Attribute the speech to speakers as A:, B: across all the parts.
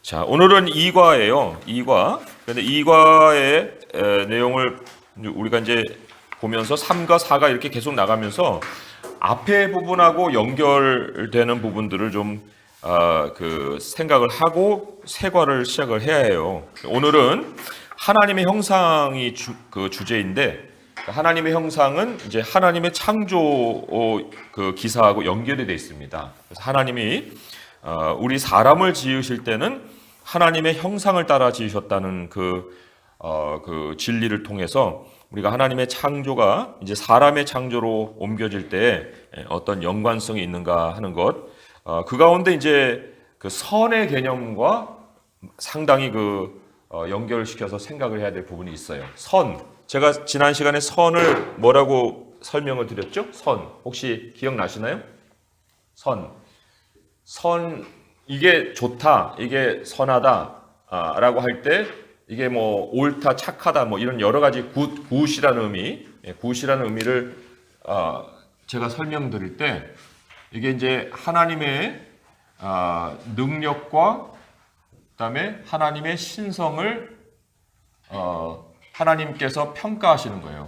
A: 자, 오늘은 2과예요. 2과. 근데 2과의 내용을 우리가 이제 보면서 3과 4가 이렇게 계속 나가면서 앞에 부분하고 연결되는 부분들을 좀 생각을 하고 세 과를 시작을 해야 해요. 오늘은 하나님의 형상이 주제인데, 하나님의 형상은 이제 하나님의 창조 기사하고 연결이 되어 있습니다. 그래서 하나님이 우리 사람을 지으실 때는 하나님의 형상을 따라 지으셨다는 그 진리를 통해서 우리가 하나님의 창조가 이제 사람의 창조로 옮겨질 때 어떤 연관성이 있는가 하는 것, 그 가운데 이제 그 선의 개념과 상당히 연결시켜서 생각을 해야 될 부분이 있어요. 선. 제가 지난 시간에 선을 뭐라고 설명을 드렸죠? 선. 혹시 기억나시나요? 선. 이게 좋다, 이게 선하다, 라고 할 때, 이게 뭐, 옳다, 착하다, 뭐, 이런 여러 가지 굿이라는 의미를, 제가 설명드릴 때, 이게 이제 하나님의, 능력과, 그 다음에 하나님의 신성을, 하나님께서 평가하시는 거예요.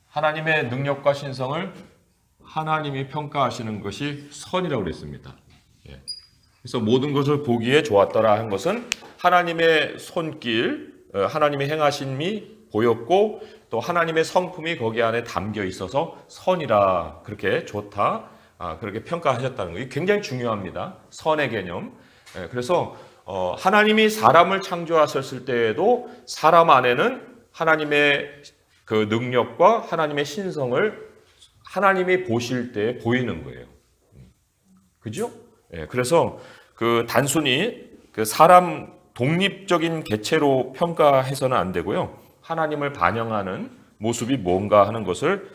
A: 하나님의 능력과 신성을 하나님이 평가하시는 것이 선이라고 그랬습니다. 그래서 모든 것을 보기에 좋았더라 한 것은 하나님의 손길, 하나님의 행하심이 보였고 또 하나님의 성품이 거기 안에 담겨 있어서 선이라, 그렇게 좋다, 그렇게 평가하셨다는 거. 이게 굉장히 중요합니다. 선의 개념. 그래서 하나님이 사람을 창조하셨을 때에도 사람 안에는 하나님의 그 능력과 하나님의 신성을 하나님이 보실 때 보이는 거예요. 그죠? 그래서 단순히 사람 독립적인 개체로 평가해서는 안 되고요. 하나님을 반영하는 모습이 뭔가 하는 것을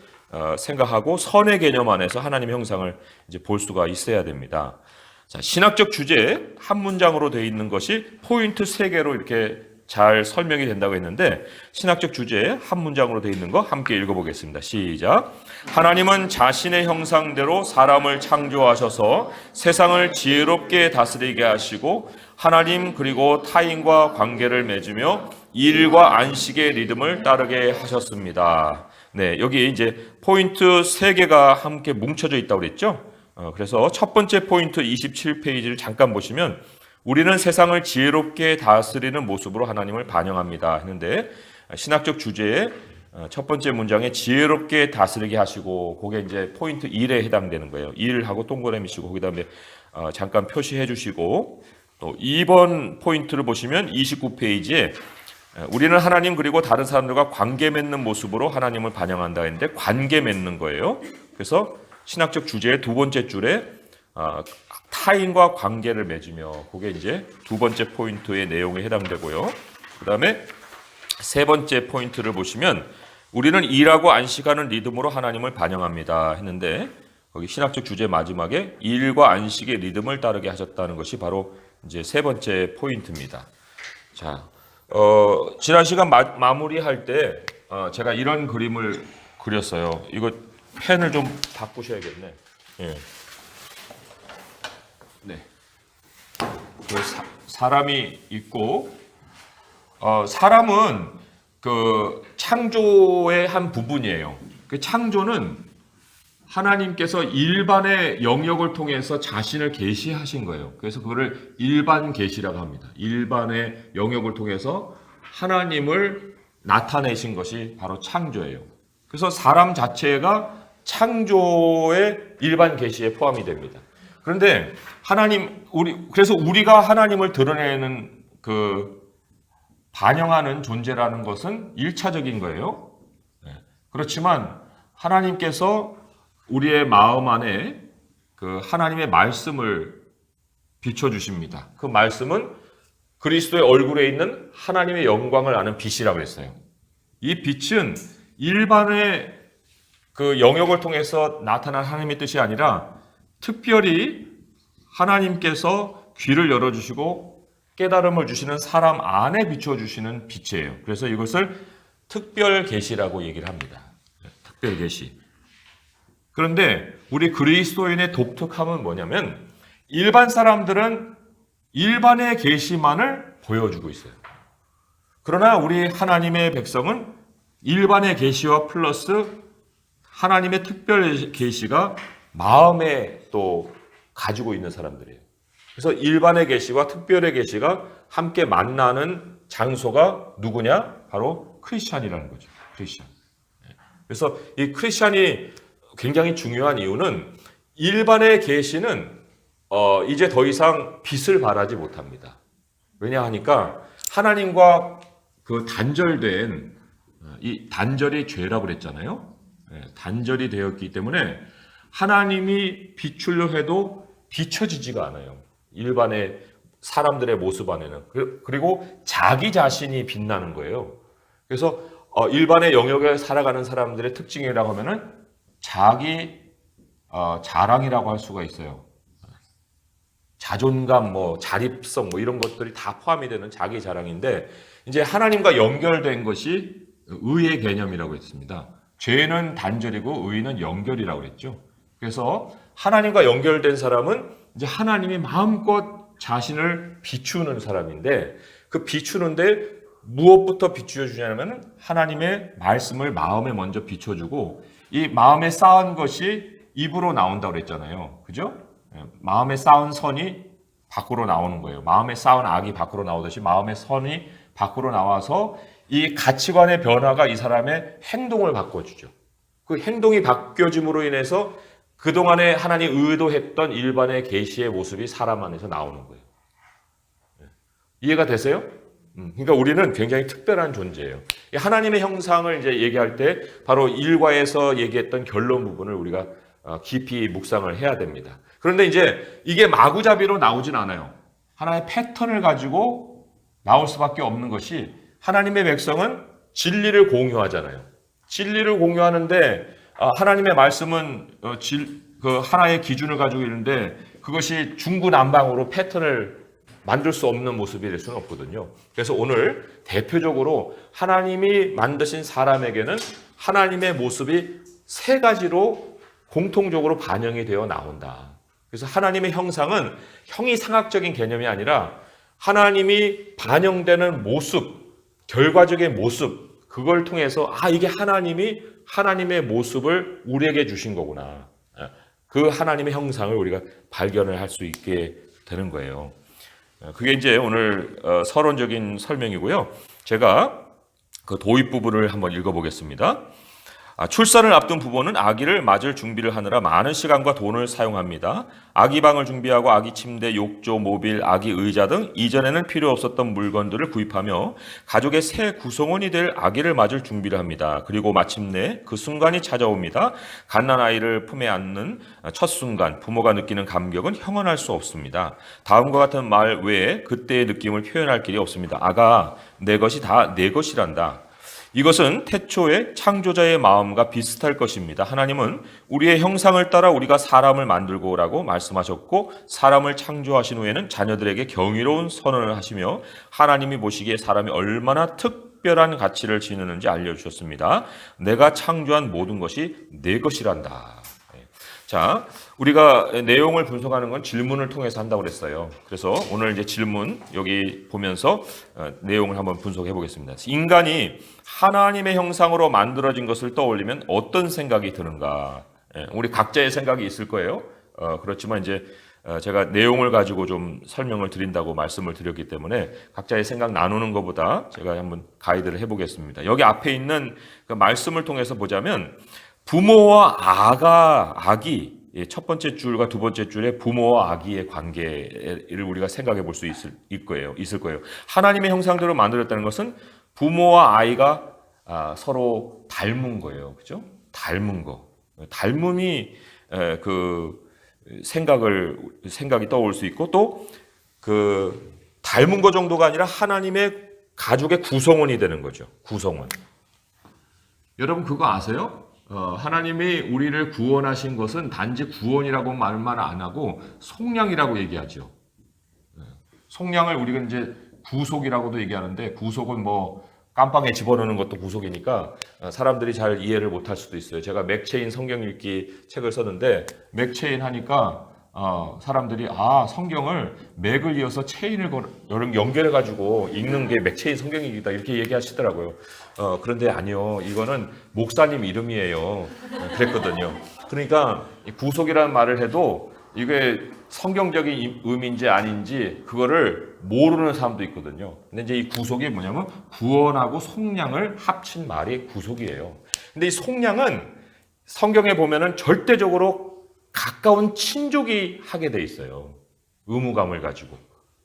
A: 생각하고 선의 개념 안에서 하나님의 형상을 이제 볼 수가 있어야 됩니다. 자, 신학적 주제 한 문장으로 되어 있는 것이 포인트 3개로 이렇게 잘 설명이 된다고 했는데, 신학적 주제 한 문장으로 되어 있는 거 함께 읽어보겠습니다. 시작. 하나님은 자신의 형상대로 사람을 창조하셔서 세상을 지혜롭게 다스리게 하시고 하나님 그리고 타인과 관계를 맺으며 일과 안식의 리듬을 따르게 하셨습니다. 네, 여기 이제 포인트 3개가 함께 뭉쳐져 있다고 그랬죠. 그래서 첫 번째 포인트 27페이지를 잠깐 보시면 우리는 세상을 지혜롭게 다스리는 모습으로 하나님을 반영합니다 했는데, 신학적 주제의 첫 번째 문장에 지혜롭게 다스리게 하시고, 그게 이제 포인트 1에 해당되는 거예요. 1하고 동그라미 치고 거기 다음에 잠깐 표시해 주시고, 또 2번 포인트를 보시면 29페이지에 우리는 하나님 그리고 다른 사람들과 관계 맺는 모습으로 하나님을 반영한다 했는데, 관계 맺는 거예요. 그래서 신학적 주제의 두 번째 줄에 타인과 관계를 맺으며, 그게 이제 두 번째 포인트의 내용에 해당되고요. 그 다음에 세 번째 포인트를 보시면 우리는 일하고 안식하는 리듬으로 하나님을 반영합니다 했는데, 거기 신학적 주제 마지막에 일과 안식의 리듬을 따르게 하셨다는 것이 바로 이제 세 번째 포인트입니다. 자, 지난 시간 마무리할 때 제가 이런 그림을 그렸어요. 이거 펜을 좀 바꾸셔야겠네. 예. 네. 사람이 있고, 사람은 창조의 한 부분이에요. 그 창조는 하나님께서 일반의 영역을 통해서 자신을 계시하신 거예요. 그래서 그거를 일반 계시라고 합니다. 일반의 영역을 통해서 하나님을 나타내신 것이 바로 창조예요. 그래서 사람 자체가 창조의 일반 계시에 포함이 됩니다. 그런데 그래서 우리가 하나님을 드러내는 반영하는 존재라는 것은 1차적인 거예요. 그렇지만 하나님께서 우리의 마음 안에 하나님의 말씀을 비춰주십니다. 그 말씀은 그리스도의 얼굴에 있는 하나님의 영광을 아는 빛이라고 했어요. 이 빛은 일반의 영역을 통해서 나타난 하나님의 뜻이 아니라 특별히 하나님께서 귀를 열어주시고 깨달음을 주시는 사람 안에 비춰주시는 빛이에요. 그래서 이것을 특별 계시라고 얘기를 합니다. 특별 계시. 그런데 우리 그리스도인의 독특함은 뭐냐면, 일반 사람들은 일반의 계시만을 보여주고 있어요. 그러나 우리 하나님의 백성은 일반의 계시와 플러스 하나님의 특별 계시가 마음에 또 가지고 있는 사람들이에요. 그래서 일반의 계시와 특별의 계시가 함께 만나는 장소가 누구냐? 바로 크리스찬이라는 거죠. 크리스찬. 그래서 이 크리스찬이 굉장히 중요한 이유는 일반의 계시는 이제 더 이상 빛을 발하지 못합니다. 왜냐하니까 하나님과 그 단절된 이 단절이 죄라고 그랬잖아요. 단절이 되었기 때문에 하나님이 비추려 해도 비춰지지가 않아요. 일반의 사람들의 모습 안에는. 그리고 자기 자신이 빛나는 거예요. 그래서 일반의 영역에 살아가는 사람들의 특징이라고 하면은 자기 자랑이라고 할 수가 있어요. 자존감, 자립성, 이런 것들이 다 포함이 되는 자기 자랑인데, 이제 하나님과 연결된 것이 의의 개념이라고 했습니다. 죄는 단절이고 의는 연결이라고 그랬죠. 그래서 하나님과 연결된 사람은 이제 하나님이 마음껏 자신을 비추는 사람인데, 그 비추는데 무엇부터 비추어주냐면 하나님의 말씀을 마음에 먼저 비춰주고, 이 마음에 쌓은 것이 입으로 나온다고 그랬잖아요. 그죠? 마음에 쌓은 선이 밖으로 나오는 거예요. 마음에 쌓은 악이 밖으로 나오듯이 마음의 선이 밖으로 나와서 이 가치관의 변화가 이 사람의 행동을 바꿔주죠. 그 행동이 바뀌어짐으로 인해서 그동안에 하나님 의도했던 일반의 계시의 모습이 사람 안에서 나오는 거예요. 이해가 되세요? 그러니까 우리는 굉장히 특별한 존재예요. 하나님의 형상을 이제 얘기할 때 바로 일과에서 얘기했던 결론 부분을 우리가 깊이 묵상을 해야 됩니다. 그런데 이제 이게 마구잡이로 나오진 않아요. 하나의 패턴을 가지고 나올 수밖에 없는 것이, 하나님의 백성은 진리를 공유하잖아요. 진리를 공유하는데 하나님의 말씀은 그 하나의 기준을 가지고 있는데 그것이 중구난방으로 패턴을 만들 수 없는 모습이 될 수는 없거든요. 그래서 오늘 대표적으로 하나님이 만드신 사람에게는 하나님의 모습이 세 가지로 공통적으로 반영이 되어 나온다. 그래서 하나님의 형상은 형이상학적인 개념이 아니라 하나님이 반영되는 모습, 결과적인 모습, 그걸 통해서 이게 하나님이 하나님의 모습을 우리에게 주신 거구나. 그 하나님의 형상을 우리가 발견을 할 수 있게 되는 거예요. 그게 이제 오늘 서론적인 설명이고요. 제가 그 도입 부분을 한번 읽어보겠습니다. 출산을 앞둔 부모는 아기를 맞을 준비를 하느라 많은 시간과 돈을 사용합니다. 아기 방을 준비하고 아기 침대, 욕조, 모빌, 아기 의자 등 이전에는 필요 없었던 물건들을 구입하며 가족의 새 구성원이 될 아기를 맞을 준비를 합니다. 그리고 마침내 그 순간이 찾아옵니다. 갓난아이를 품에 안는 첫 순간 부모가 느끼는 감격은 형언할 수 없습니다. 다음과 같은 말 외에 그때의 느낌을 표현할 길이 없습니다. 아가, 내 것이 다 내 것이란다. 이것은 태초의 창조자의 마음과 비슷할 것입니다. 하나님은 우리의 형상을 따라 우리가 사람을 만들고 오라고 말씀하셨고, 사람을 창조하신 후에는 자녀들에게 경이로운 선언을 하시며 하나님이 보시기에 사람이 얼마나 특별한 가치를 지니는지 알려주셨습니다. 내가 창조한 모든 것이 내 것이란다. 자, 우리가 내용을 분석하는 건 질문을 통해서 한다고 그랬어요. 그래서 오늘 이제 질문 여기 보면서 내용을 한번 분석해 보겠습니다. 인간이 하나님의 형상으로 만들어진 것을 떠올리면 어떤 생각이 드는가? 우리 각자의 생각이 있을 거예요. 그렇지만 이제 제가 내용을 가지고 좀 설명을 드린다고 말씀을 드렸기 때문에 각자의 생각 나누는 것보다 제가 한번 가이드를 해보겠습니다. 여기 앞에 있는 그 말씀을 통해서 보자면 부모와 아기, 첫 번째 줄과 두 번째 줄에 부모와 아기의 관계를 우리가 생각해 볼 수 있을 거예요. 하나님의 형상대로 만들었다는 것은 부모와 아이가 서로 닮은 거예요. 그죠? 닮은 거. 닮음이 그 생각이 떠올 수 있고, 또 그 닮은 거 정도가 아니라 하나님의 가족의 구성원이 되는 거죠. 구성원. 여러분 그거 아세요? 하나님이 우리를 구원하신 것은 단지 구원이라고 말만 안 하고 속량이라고 얘기하죠. 속량을 우리가 이제 구속이라고도 얘기하는데, 구속은 깜빵에 집어넣는 것도 구속이니까 사람들이 잘 이해를 못할 수도 있어요. 제가 맥체인 성경 읽기 책을 썼는데 맥체인 하니까 사람들이 성경을 맥을 이어서 체인을 연결해가지고 읽는 게 맥체인 성경이다 이렇게 얘기하시더라고요. 그런데 아니요, 이거는 목사님 이름이에요. 그랬거든요. 그러니까 구속이라는 말을 해도 이게 성경적인 의미인지 아닌지 그거를 모르는 사람도 있거든요. 근데 이제 이 구속이 뭐냐면 구원하고 속량을 합친 말이 구속이에요. 근데 이 속량은 성경에 보면은 절대적으로 가까운 친족이 하게 돼 있어요. 의무감을 가지고.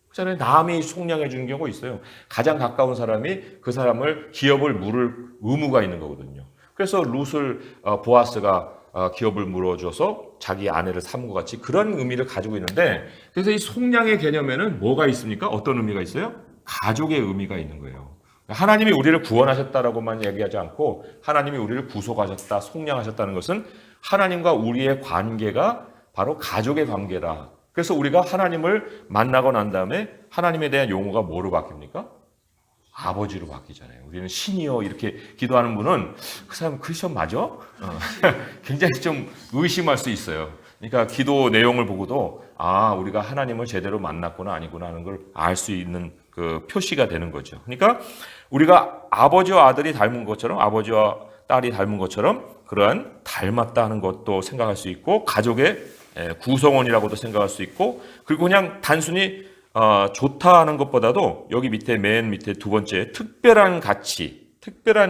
A: 그래서 남이 속량해 주는 경우가 있어요. 가장 가까운 사람이 그 사람을 기업을 물을 의무가 있는 거거든요. 그래서 룻을 보아스가 기업을 물어줘서 자기 아내를 삼은 것 같이 그런 의미를 가지고 있는데, 그래서 이 속량의 개념에는 뭐가 있습니까? 어떤 의미가 있어요? 가족의 의미가 있는 거예요. 하나님이 우리를 구원하셨다라고만 얘기하지 않고 하나님이 우리를 구속하셨다, 속량하셨다는 것은 하나님과 우리의 관계가 바로 가족의 관계다. 그래서 우리가 하나님을 만나고 난 다음에 하나님에 대한 용어가 뭐로 바뀝니까? 아버지로 바뀌잖아요. 우리는 신이여 이렇게 기도하는 분은 그 사람 크리스천 맞아? 굉장히 좀 의심할 수 있어요. 그러니까 기도 내용을 보고도 우리가 하나님을 제대로 만났구나 아니구나 하는 걸 알 수 있는 그 표시가 되는 거죠. 그러니까 우리가 아버지와 아들이 닮은 것처럼, 아버지와 딸이 닮은 것처럼 그러한 닮았다 하는 것도 생각할 수 있고, 가족의 구성원이라고도 생각할 수 있고, 그리고 그냥 단순히 좋다 하는 것보다도 여기 밑에 맨 밑에 두 번째 특별한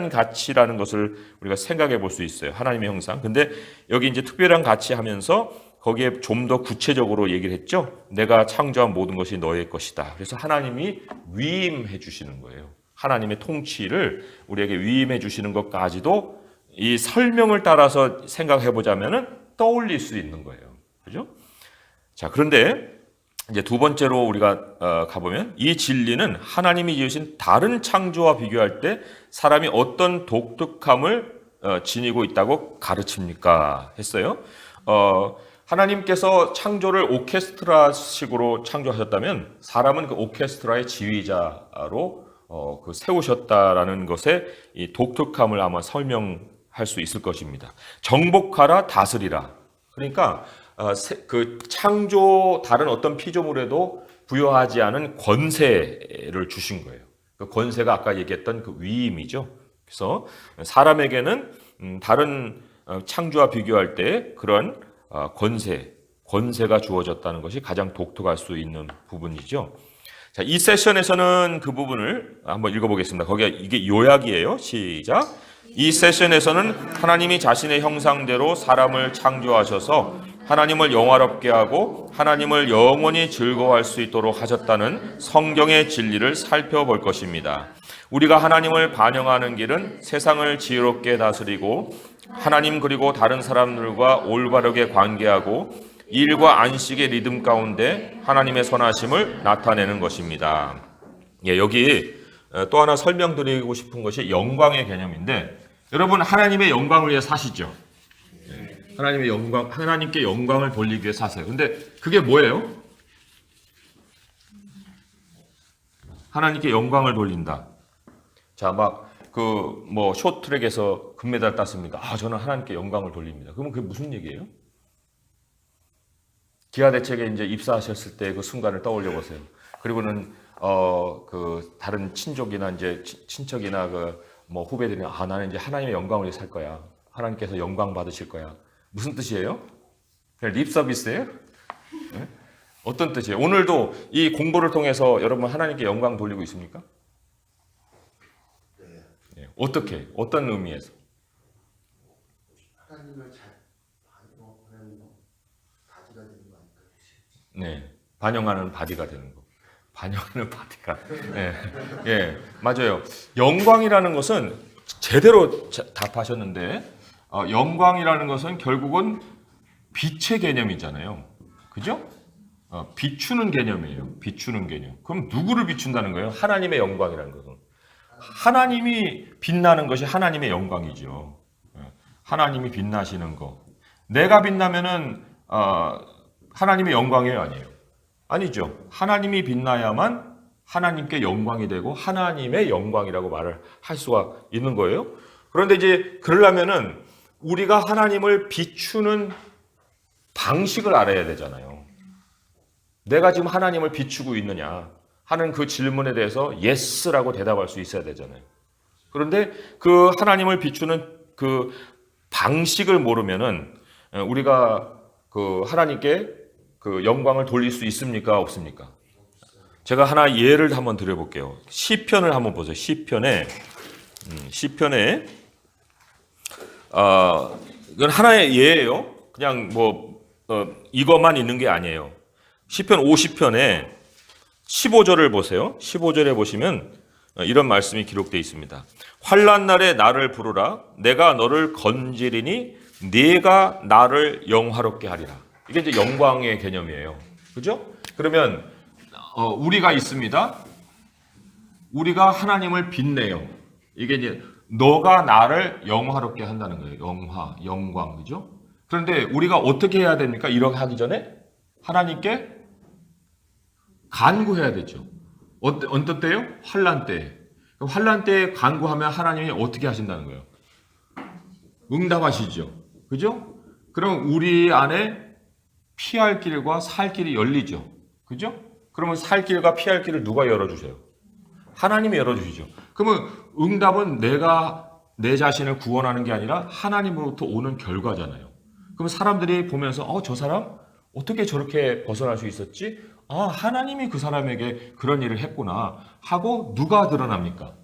A: 가치라는 것을 우리가 생각해 볼 수 있어요. 하나님의 형상. 근데 여기 이제 특별한 가치 하면서 거기에 좀 더 구체적으로 얘기를 했죠. 내가 창조한 모든 것이 너의 것이다. 그래서 하나님이 위임해 주시는 거예요. 하나님의 통치를 우리에게 위임해 주시는 것까지도 이 설명을 따라서 생각해 보자면은 떠올릴 수 있는 거예요. 그죠? 자, 그런데 이제 두 번째로 우리가 가보면 이 진리는 하나님이 지으신 다른 창조와 비교할 때 사람이 어떤 독특함을 지니고 있다고 가르칩니까? 했어요. 하나님께서 창조를 오케스트라식으로 창조하셨다면 사람은 그 오케스트라의 지휘자로 세우셨다라는 것의 이 독특함을 아마 설명할 수 있을 것입니다. 정복하라, 다스리라. 그러니까 그 창조 다른 어떤 피조물에도 부여하지 않은 권세를 주신 거예요. 그 권세가 아까 얘기했던 그 위임이죠. 그래서 사람에게는 다른 창조와 비교할 때 그런 권세가 주어졌다는 것이 가장 독특할 수 있는 부분이죠. 자, 이 세션에서는 그 부분을 한번 읽어보겠습니다. 거기가 이게 요약이에요. 시작. 이 세션에서는 하나님이 자신의 형상대로 사람을 창조하셔서 하나님을 영화롭게 하고 하나님을 영원히 즐거워할 수 있도록 하셨다는 성경의 진리를 살펴볼 것입니다. 우리가 하나님을 반영하는 길은 세상을 지혜롭게 다스리고 하나님 그리고 다른 사람들과 올바르게 관계하고 일과 안식의 리듬 가운데 하나님의 선하심을 나타내는 것입니다. 여기 또 하나 설명드리고 싶은 것이 영광의 개념인데, 여러분 하나님의 영광을 위해 사시죠. 하나님의 영광, 하나님께 영광을 돌리기 위해 사세요. 근데 그게 뭐예요? 하나님께 영광을 돌린다. 자, 쇼트트랙에서 금메달 땄습니다. 저는 하나님께 영광을 돌립니다. 그러면 그게 무슨 얘기예요? 기아대책에 이제 입사하셨을 때 그 순간을 떠올려 보세요. 그리고는 다른 친족이나 이제 친척이나 후배들이 나는 이제 하나님의 영광을 위해 살 거야. 하나님께서 영광 받으실 거야. 무슨 뜻이에요? 그냥 립 서비스예요? 네? 어떤 뜻이에요? 오늘도 이 공부를 통해서 여러분 하나님께 영광 돌리고 있습니까? 네. 어떻게? 어떤 의미에서?
B: 하나님을 잘 반영하는 바디가 되는 거 아닐까요?
A: 네, 반영하는 바디가 되는 거. 반영하는 바디가. 네, 예, 맞아요. 영광이라는 것은 제대로 답하셨는데, 영광이라는 것은 결국은 빛의 개념이잖아요. 그죠? 비추는 개념이에요. 비추는 개념. 그럼 누구를 비춘다는 거예요? 하나님의 영광이라는 것은. 하나님이 빛나는 것이 하나님의 영광이죠. 하나님이 빛나시는 거. 내가 빛나면은 하나님의 영광이에요, 아니에요? 아니죠. 하나님이 빛나야만 하나님께 영광이 되고 하나님의 영광이라고 말을 할 수가 있는 거예요. 그런데 이제 그러려면은 우리가 하나님을 비추는 방식을 알아야 되잖아요. 내가 지금 하나님을 비추고 있느냐 하는 그 질문에 대해서 yes라고 대답할 수 있어야 되잖아요. 그런데 그 하나님을 비추는 그 방식을 모르면은 우리가 그 하나님께 그 영광을 돌릴 수 있습니까? 없습니까? 제가 하나 예를 한번 드려볼게요. 시편을 한번 보세요. 시편에 이건 하나의 예예요. 그냥 뭐 이것만 있는 게 아니에요. 시편 50편에 15절을 보세요. 15절에 보시면 이런 말씀이 기록되어 있습니다. 환난 날에 나를 부르라. 내가 너를 건지리니 네가 나를 영화롭게 하리라. 이게 이제 영광의 개념이에요. 그죠? 그러면 우리가 있습니다. 우리가 하나님을 빛내요. 이게 이제 너가 나를 영화롭게 한다는 거예요. 영광, 그죠? 그런데 우리가 어떻게 해야 됩니까? 이렇게 하기 전에 하나님께 간구해야 되죠. 어떤 때요? 환난 때. 환난 때에 간구하면 하나님이 어떻게 하신다는 거예요? 응답하시죠. 그죠? 그럼 우리 안에 피할 길과 살 길이 열리죠. 그죠? 그러면 살 길과 피할 길을 누가 열어주세요? 하나님이 열어주시죠. 그러면 응답은 내가 내 자신을 구원하는 게 아니라 하나님으로부터 오는 결과잖아요. 그럼 사람들이 보면서 저 사람 어떻게 저렇게 벗어날 수 있었지? 하나님이 그 사람에게 그런 일을 했구나 하고 누가 드러납니까?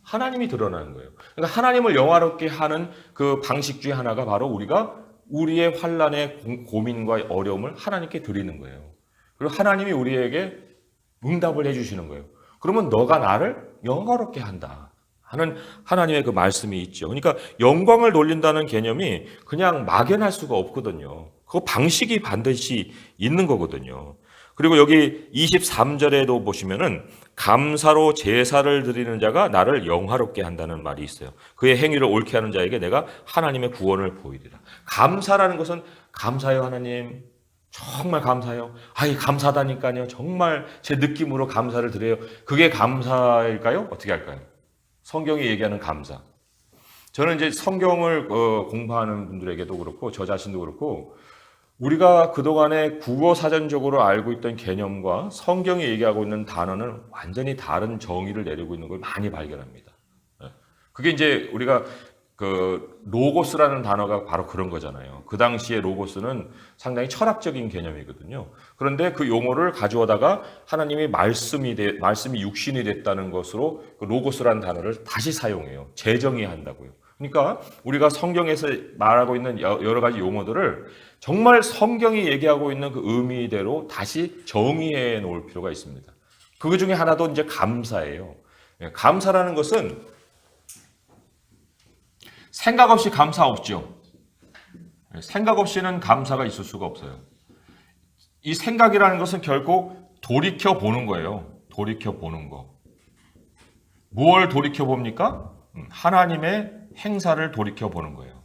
A: 하나님이 드러나는 거예요. 그러니까 하나님을 영화롭게 하는 그 방식 중에 하나가 바로 우리가 우리의 환난의 고민과 어려움을 하나님께 드리는 거예요. 그리고 하나님이 우리에게 응답을 해주시는 거예요. 그러면 너가 나를 영화롭게 한다 하는 하나님의 그 말씀이 있죠. 그러니까 영광을 돌린다는 개념이 그냥 막연할 수가 없거든요. 그 방식이 반드시 있는 거거든요. 그리고 여기 23절에도 보시면은 감사로 제사를 드리는 자가 나를 영화롭게 한다는 말이 있어요. 그의 행위를 옳게 하는 자에게 내가 하나님의 구원을 보이리라. 감사라는 것은 감사해요 하나님. 정말 감사해요. 감사하다니까요. 정말 제 느낌으로 감사를 드려요. 그게 감사일까요? 어떻게 할까요? 성경이 얘기하는 감사. 저는 이제 성경을 공부하는 분들에게도 그렇고 저 자신도 그렇고 우리가 그동안에 국어사전적으로 알고 있던 개념과 성경이 얘기하고 있는 단어는 완전히 다른 정의를 내리고 있는 걸 많이 발견합니다. 그게 이제 우리가 그 로고스라는 단어가 바로 그런 거잖아요. 그 당시에 로고스는 상당히 철학적인 개념이거든요. 그런데 그 용어를 가져오다가 하나님이 말씀이 육신이 됐다는 것으로 그 로고스라는 단어를 다시 사용해요. 재정의한다고요. 그러니까 우리가 성경에서 말하고 있는 여러 가지 용어들을 정말 성경이 얘기하고 있는 그 의미대로 다시 정의해 놓을 필요가 있습니다. 그 중에 하나도 이제 감사예요. 감사라는 것은 생각 없이 감사 없죠. 생각 없이는 감사가 있을 수가 없어요. 이 생각이라는 것은 결국 돌이켜 보는 거예요. 돌이켜 보는 거. 뭘 돌이켜 봅니까? 하나님의 행사를 돌이켜 보는 거예요.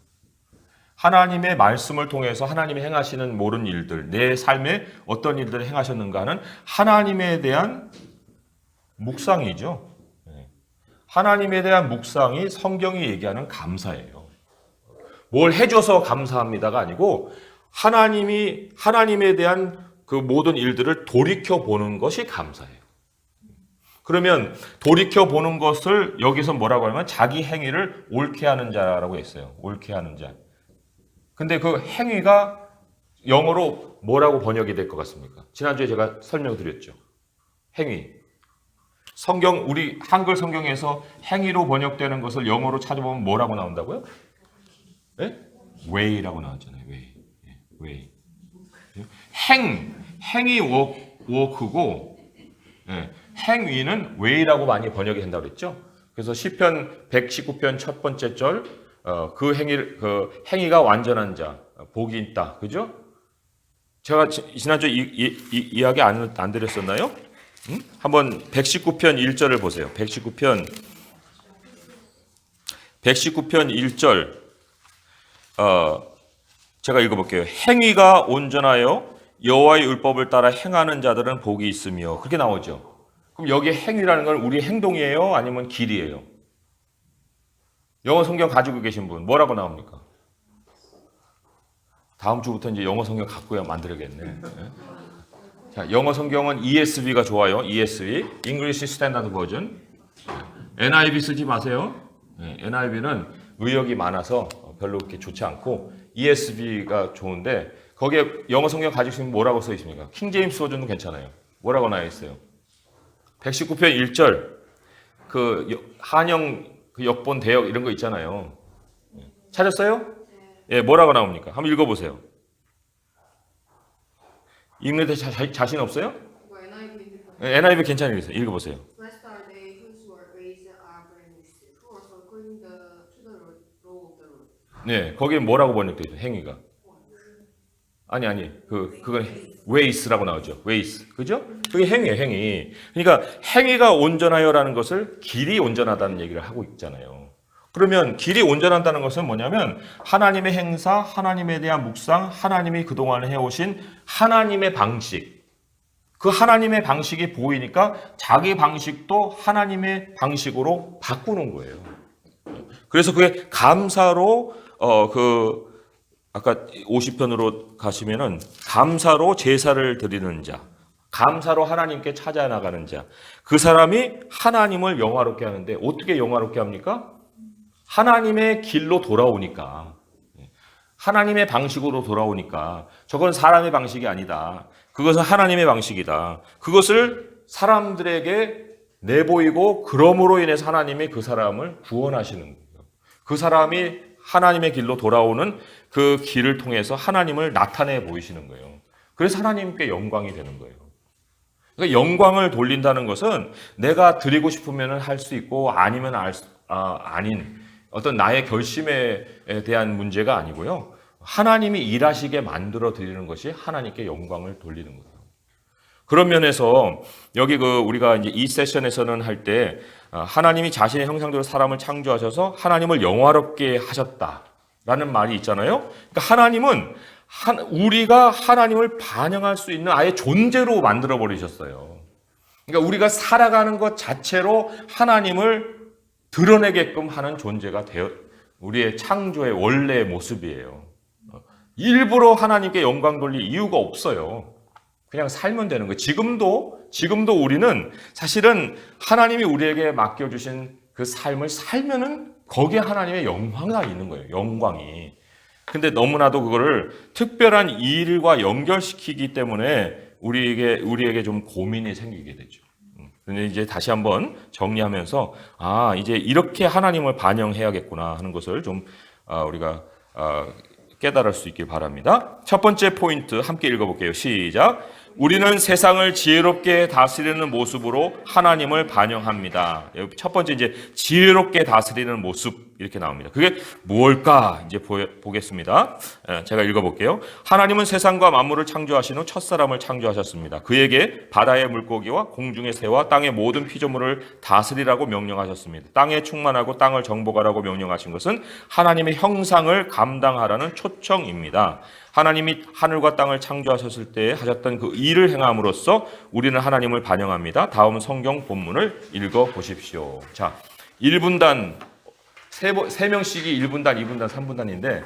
A: 하나님의 말씀을 통해서 하나님이 행하시는 모든 일들, 내 삶에 어떤 일들을 행하셨는가 하는 하나님에 대한 묵상이죠. 하나님에 대한 묵상이 성경이 얘기하는 감사예요. 뭘 해줘서 감사합니다가 아니고 하나님에 대한 그 모든 일들을 돌이켜 보는 것이 감사예요. 그러면 돌이켜 보는 것을 여기서 뭐라고 하냐면 자기 행위를 옳게 하는 자라고 했어요. 옳게 하는 자. 근데 그 행위가 영어로 뭐라고 번역이 될 것 같습니까? 지난주에 제가 설명드렸죠. 행위. 우리 한글 성경에서 행위로 번역되는 것을 영어로 찾아보면 뭐라고 나온다고요? 네? way라고 나왔잖아요. way. 행이 work고 행위는 way라고 많이 번역이 된다고 그랬죠. 그래서 시편 119편 첫 번째 절 그 행위가 완전한 자 복이 있다. 그죠? 제가 지난주에 이야기 안 드렸었나요? 한번 119편 1절을 보세요. 119편 1절 제가 읽어볼게요. 행위가 온전하여 여호와의 율법을 따라 행하는 자들은 복이 있으며 그렇게 나오죠. 그럼 여기에 행위라는 건 우리 행동이에요? 아니면 길이에요? 영어 성경 가지고 계신 분 뭐라고 나옵니까? 다음 주부터 이제 영어 성경 갖고 만들어야겠네. 자, 영어 성경은 ESV가 좋아요. ESV, English Standard Version. NIV 쓰지 마세요. NIV는 의역이 많아서 별로 그렇게 좋지 않고 ESV가 좋은데 거기에 영어 성경 가지시면 뭐라고 써 있습니까? 킹 제임스 버전도 괜찮아요. 뭐라고 나와 있어요? 119편 1절 그 한영 그 역본 대역 이런 거 있잖아요. 찾았어요? 예, 뭐라고 나옵니까? 한번 읽어보세요. 읽는데 자신 없어요?
C: 뭐 NIV
A: NIV 괜찮아요. 읽어보세요.
C: Blessed are they whose ways are blameless, who also according to the law of the Lord.
A: 네, 거기에 뭐라고 번역돼 있어요? 행위가. 아니, 그건 ways라고 나오죠. ways. 그죠? 그게 행위예요, 행위. 그러니까 행위가 온전하여라는 것을 길이 온전하다는 얘기를 하고 있잖아요. 그러면 길이 온전하다는 것은 뭐냐면 하나님의 행사, 하나님에 대한 묵상, 하나님이 그동안 해오신 하나님의 방식. 그 하나님의 방식이 보이니까 자기 방식도 하나님의 방식으로 바꾸는 거예요. 그래서 그게 감사로 아까 50편으로 가시면은 감사로 제사를 드리는 자, 감사로 하나님께 찾아 나가는 자, 그 사람이 하나님을 영화롭게 하는데 어떻게 영화롭게 합니까? 하나님의 길로 돌아오니까, 하나님의 방식으로 돌아오니까 저건 사람의 방식이 아니다. 그것은 하나님의 방식이다. 그것을 사람들에게 내보이고 그러므로 인해서 하나님이 그 사람을 구원하시는 거예요. 그 사람이 하나님의 길로 돌아오는 그 길을 통해서 하나님을 나타내 보이시는 거예요. 그래서 하나님께 영광이 되는 거예요. 그러니까 영광을 돌린다는 것은 내가 드리고 싶으면 할 수 있고 아니면 아닌 어떤 나의 결심에 대한 문제가 아니고요. 하나님이 일하시게 만들어 드리는 것이 하나님께 영광을 돌리는 거예요. 그런 면에서 여기 우리가 이제 이 세션에서는 할 때 하나님이 자신의 형상대로 사람을 창조하셔서 하나님을 영화롭게 하셨다라는 말이 있잖아요. 그러니까 하나님은 우리가 하나님을 반영할 수 있는 아예 존재로 만들어 버리셨어요. 그러니까 우리가 살아가는 것 자체로 하나님을 드러내게끔 하는 존재가 되어 우리의 창조의 원래의 모습이에요. 일부러 하나님께 영광 돌릴 이유가 없어요. 그냥 살면 되는 거예요. 지금도 우리는 사실은 하나님이 우리에게 맡겨주신 그 삶을 살면은 거기에 하나님의 영광이 있는 거예요. 영광이. 근데 너무나도 그거를 특별한 일과 연결시키기 때문에 우리에게 좀 고민이 생기게 되죠. 근데 이제 다시 한번 정리하면서 이제 이렇게 하나님을 반영해야겠구나 하는 것을 좀 우리가 깨달을 수 있길 바랍니다. 첫 번째 포인트 함께 읽어볼게요. 시작. 우리는 세상을 지혜롭게 다스리는 모습으로 하나님을 반영합니다. 첫 번째 이제 지혜롭게 다스리는 모습 이렇게 나옵니다. 그게 무엇일까? 이제 보겠습니다. 제가 읽어볼게요. 하나님은 세상과 만물을 창조하신 후 첫사람을 창조하셨습니다. 그에게 바다의 물고기와 공중의 새와 땅의 모든 피조물을 다스리라고 명령하셨습니다. 땅에 충만하고 땅을 정복하라고 명령하신 것은 하나님의 형상을 감당하라는 초청입니다. 하나님이 하늘과 땅을 창조하셨을 때 하셨던 그 일을 행함으로써 우리는 하나님을 반영합니다. 다음 성경 본문을 읽어보십시오. 자, 1분단 3명씩이 1분단, 2분단, 3분단인데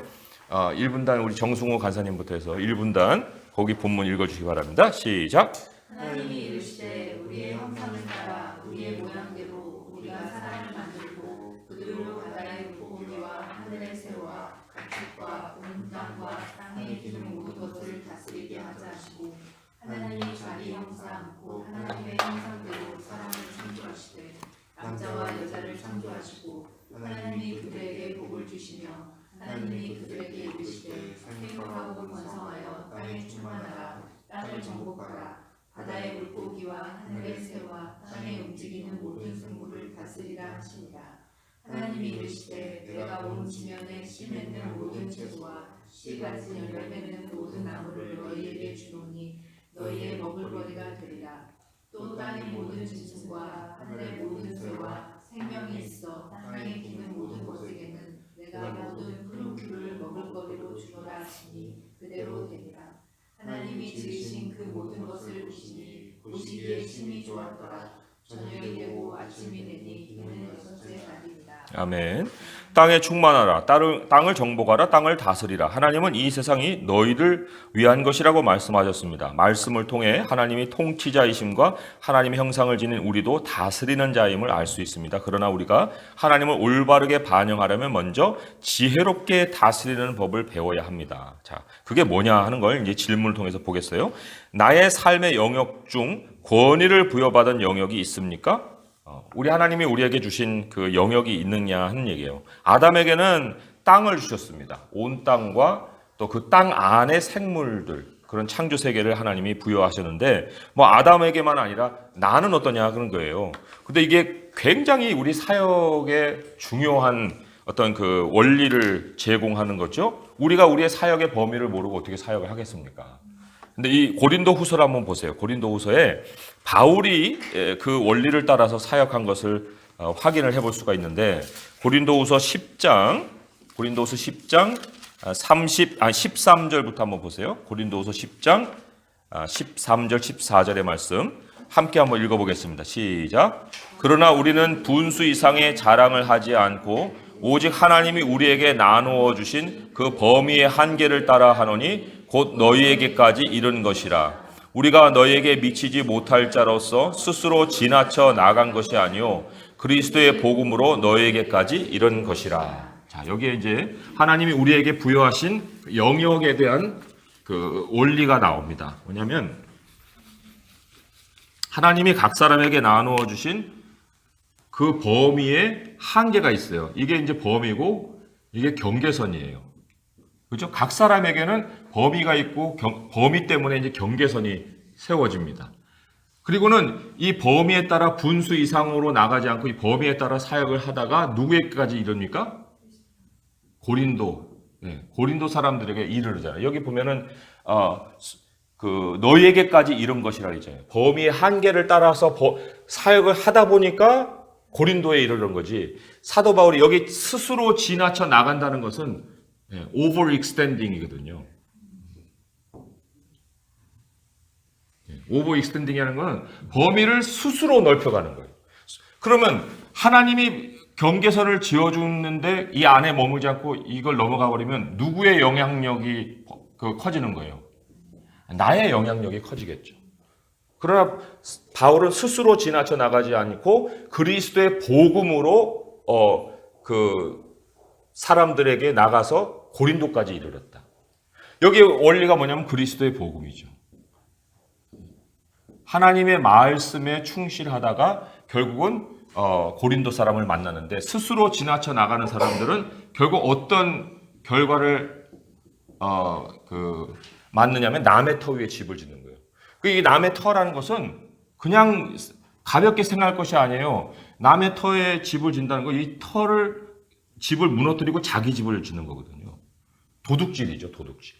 A: 1분단 우리 정승호 간사님부터 해서 1분단 거기 본문 읽어주시기 바랍니다. 시작.
D: 하나님이 이르시되 우리의 형상을 따라 우리의 모양대로 우리가 사람을 만들고 그들로 바다의 물고기와 하늘의 새와 가축과 온 땅과 땅에 기는 모든 것을 다스리게 하자 하시고 하나님이 자기 형상 곧 하나님의 형상대로 사람을 창조하시되 남자와 여자를 창조하시고 하나님이 그들에게 복을 주시며 하나님이 그들에게 이르시되 생육하고 번성하여 땅에 충만하라 땅을 정복하라 바다의 물고기와 하늘의 새와 땅에 움직이는 모든 생물을 다스리라 하시니라. 하나님이 이르시되 내가 온 지면에 씨 맺는 모든 채소와 씨 같은 열매 맺는 모든 나무를 너희에게 주노니 너희의 먹을거리가 되리라. 또 땅의 모든 짐승과 하늘의 모든 새와 생명이 있어 땅에 기는 모든 것에게는 내가 모든 푸른 풀을 먹을거리로 주노라 하시니 그대로 되리라. 하나님이 지으신 그 모든 것을 보시니 보시기에 심히 좋았더라. 저녁이 되고 아침이 되니 이는 6째 날입니다.
A: 아멘. 땅에 충만하라. 땅을 정복하라. 땅을 다스리라. 하나님은 이 세상이 너희를 위한 것이라고 말씀하셨습니다. 말씀을 통해 하나님이 통치자이심과 하나님의 형상을 지닌 우리도 다스리는 자임을 알 수 있습니다. 그러나 우리가 하나님을 올바르게 반영하려면 먼저 지혜롭게 다스리는 법을 배워야 합니다. 자, 그게 뭐냐 하는 걸 이제 질문을 통해서 보겠어요. 나의 삶의 영역 중 권위를 부여받은 영역이 있습니까? 우리 하나님이 우리에게 주신 그 영역이 있느냐 하는 얘기예요. 아담에게는 땅을 주셨습니다. 온 땅과 또 그 땅 안의 생물들, 그런 창조 세계를 하나님이 부여하셨는데 뭐 아담에게만 아니라 나는 어떠냐 그런 거예요. 근데 이게 굉장히 우리 사역에 중요한 어떤 그 원리를 제공하는 거죠. 우리가 우리의 사역의 범위를 모르고 어떻게 사역을 하겠습니까? 근데 이 고린도 후서를 한번 보세요. 고린도 후서에 바울이 그 원리를 따라서 사역한 것을 확인을 해볼 수가 있는데 고린도 후서 10장 13절부터 한번 보세요. 고린도 후서 10장 13절 14절의 말씀 함께 한번 읽어보겠습니다. 시작. 그러나 우리는 분수 이상의 자랑을 하지 않고 오직 하나님이 우리에게 나누어 주신 그 범위의 한계를 따라 하노니 곧 너희에게까지 이른 것이라. 우리가 너희에게 미치지 못할 자로서 스스로 지나쳐 나간 것이 아니요 그리스도의 복음으로 너희에게까지 이른 것이라. 자, 여기에 이제 하나님이 우리에게 부여하신 영역에 대한 그 원리가 나옵니다. 뭐냐면 하나님이 각 사람에게 나누어 주신 그 범위에 한계가 있어요. 이게 이제 범위고 이게 경계선이에요. 그렇죠? 각 사람에게는 범위가 있고 범위 때문에 이제 경계선이 세워집니다. 그리고는 이 범위에 따라 분수 이상으로 나가지 않고 이 범위에 따라 사역을 하다가 누구에게까지 이릅니까? 고린도 사람들에게 이르르잖아요. 여기 보면은 너희에게까지 이른 것이라 했잖아요. 범위의 한계를 따라서 사역을 하다 보니까 고린도에 이르는 거지. 사도 바울이 여기 스스로 지나쳐 나간다는 것은 overextending이거든요. overextending이라는 것은 범위를 스스로 넓혀가는 거예요. 그러면 하나님이 경계선을 지어주는데 이 안에 머물지 않고 이걸 넘어가 버리면 누구의 영향력이 커지는 거예요? 나의 영향력이 커지겠죠. 그러나 바울은 스스로 지나쳐 나가지 않고 그리스도의 복음으로 사람들에게 나가서 고린도까지 이르렀다. 여기 원리가 뭐냐면 그리스도의 복음이죠. 하나님의 말씀에 충실하다가 결국은 고린도 사람을 만나는데 스스로 지나쳐 나가는 사람들은 결국 어떤 결과를 맞느냐면 남의 터 위에 집을 짓는 거예요. 이 남의 터라는 것은 그냥 가볍게 생각할 것이 아니에요. 남의 터에 집을 짓는다는 거, 이 집을 무너뜨리고 자기 집을 짓는 거거든요. 도둑질이죠, 도둑질.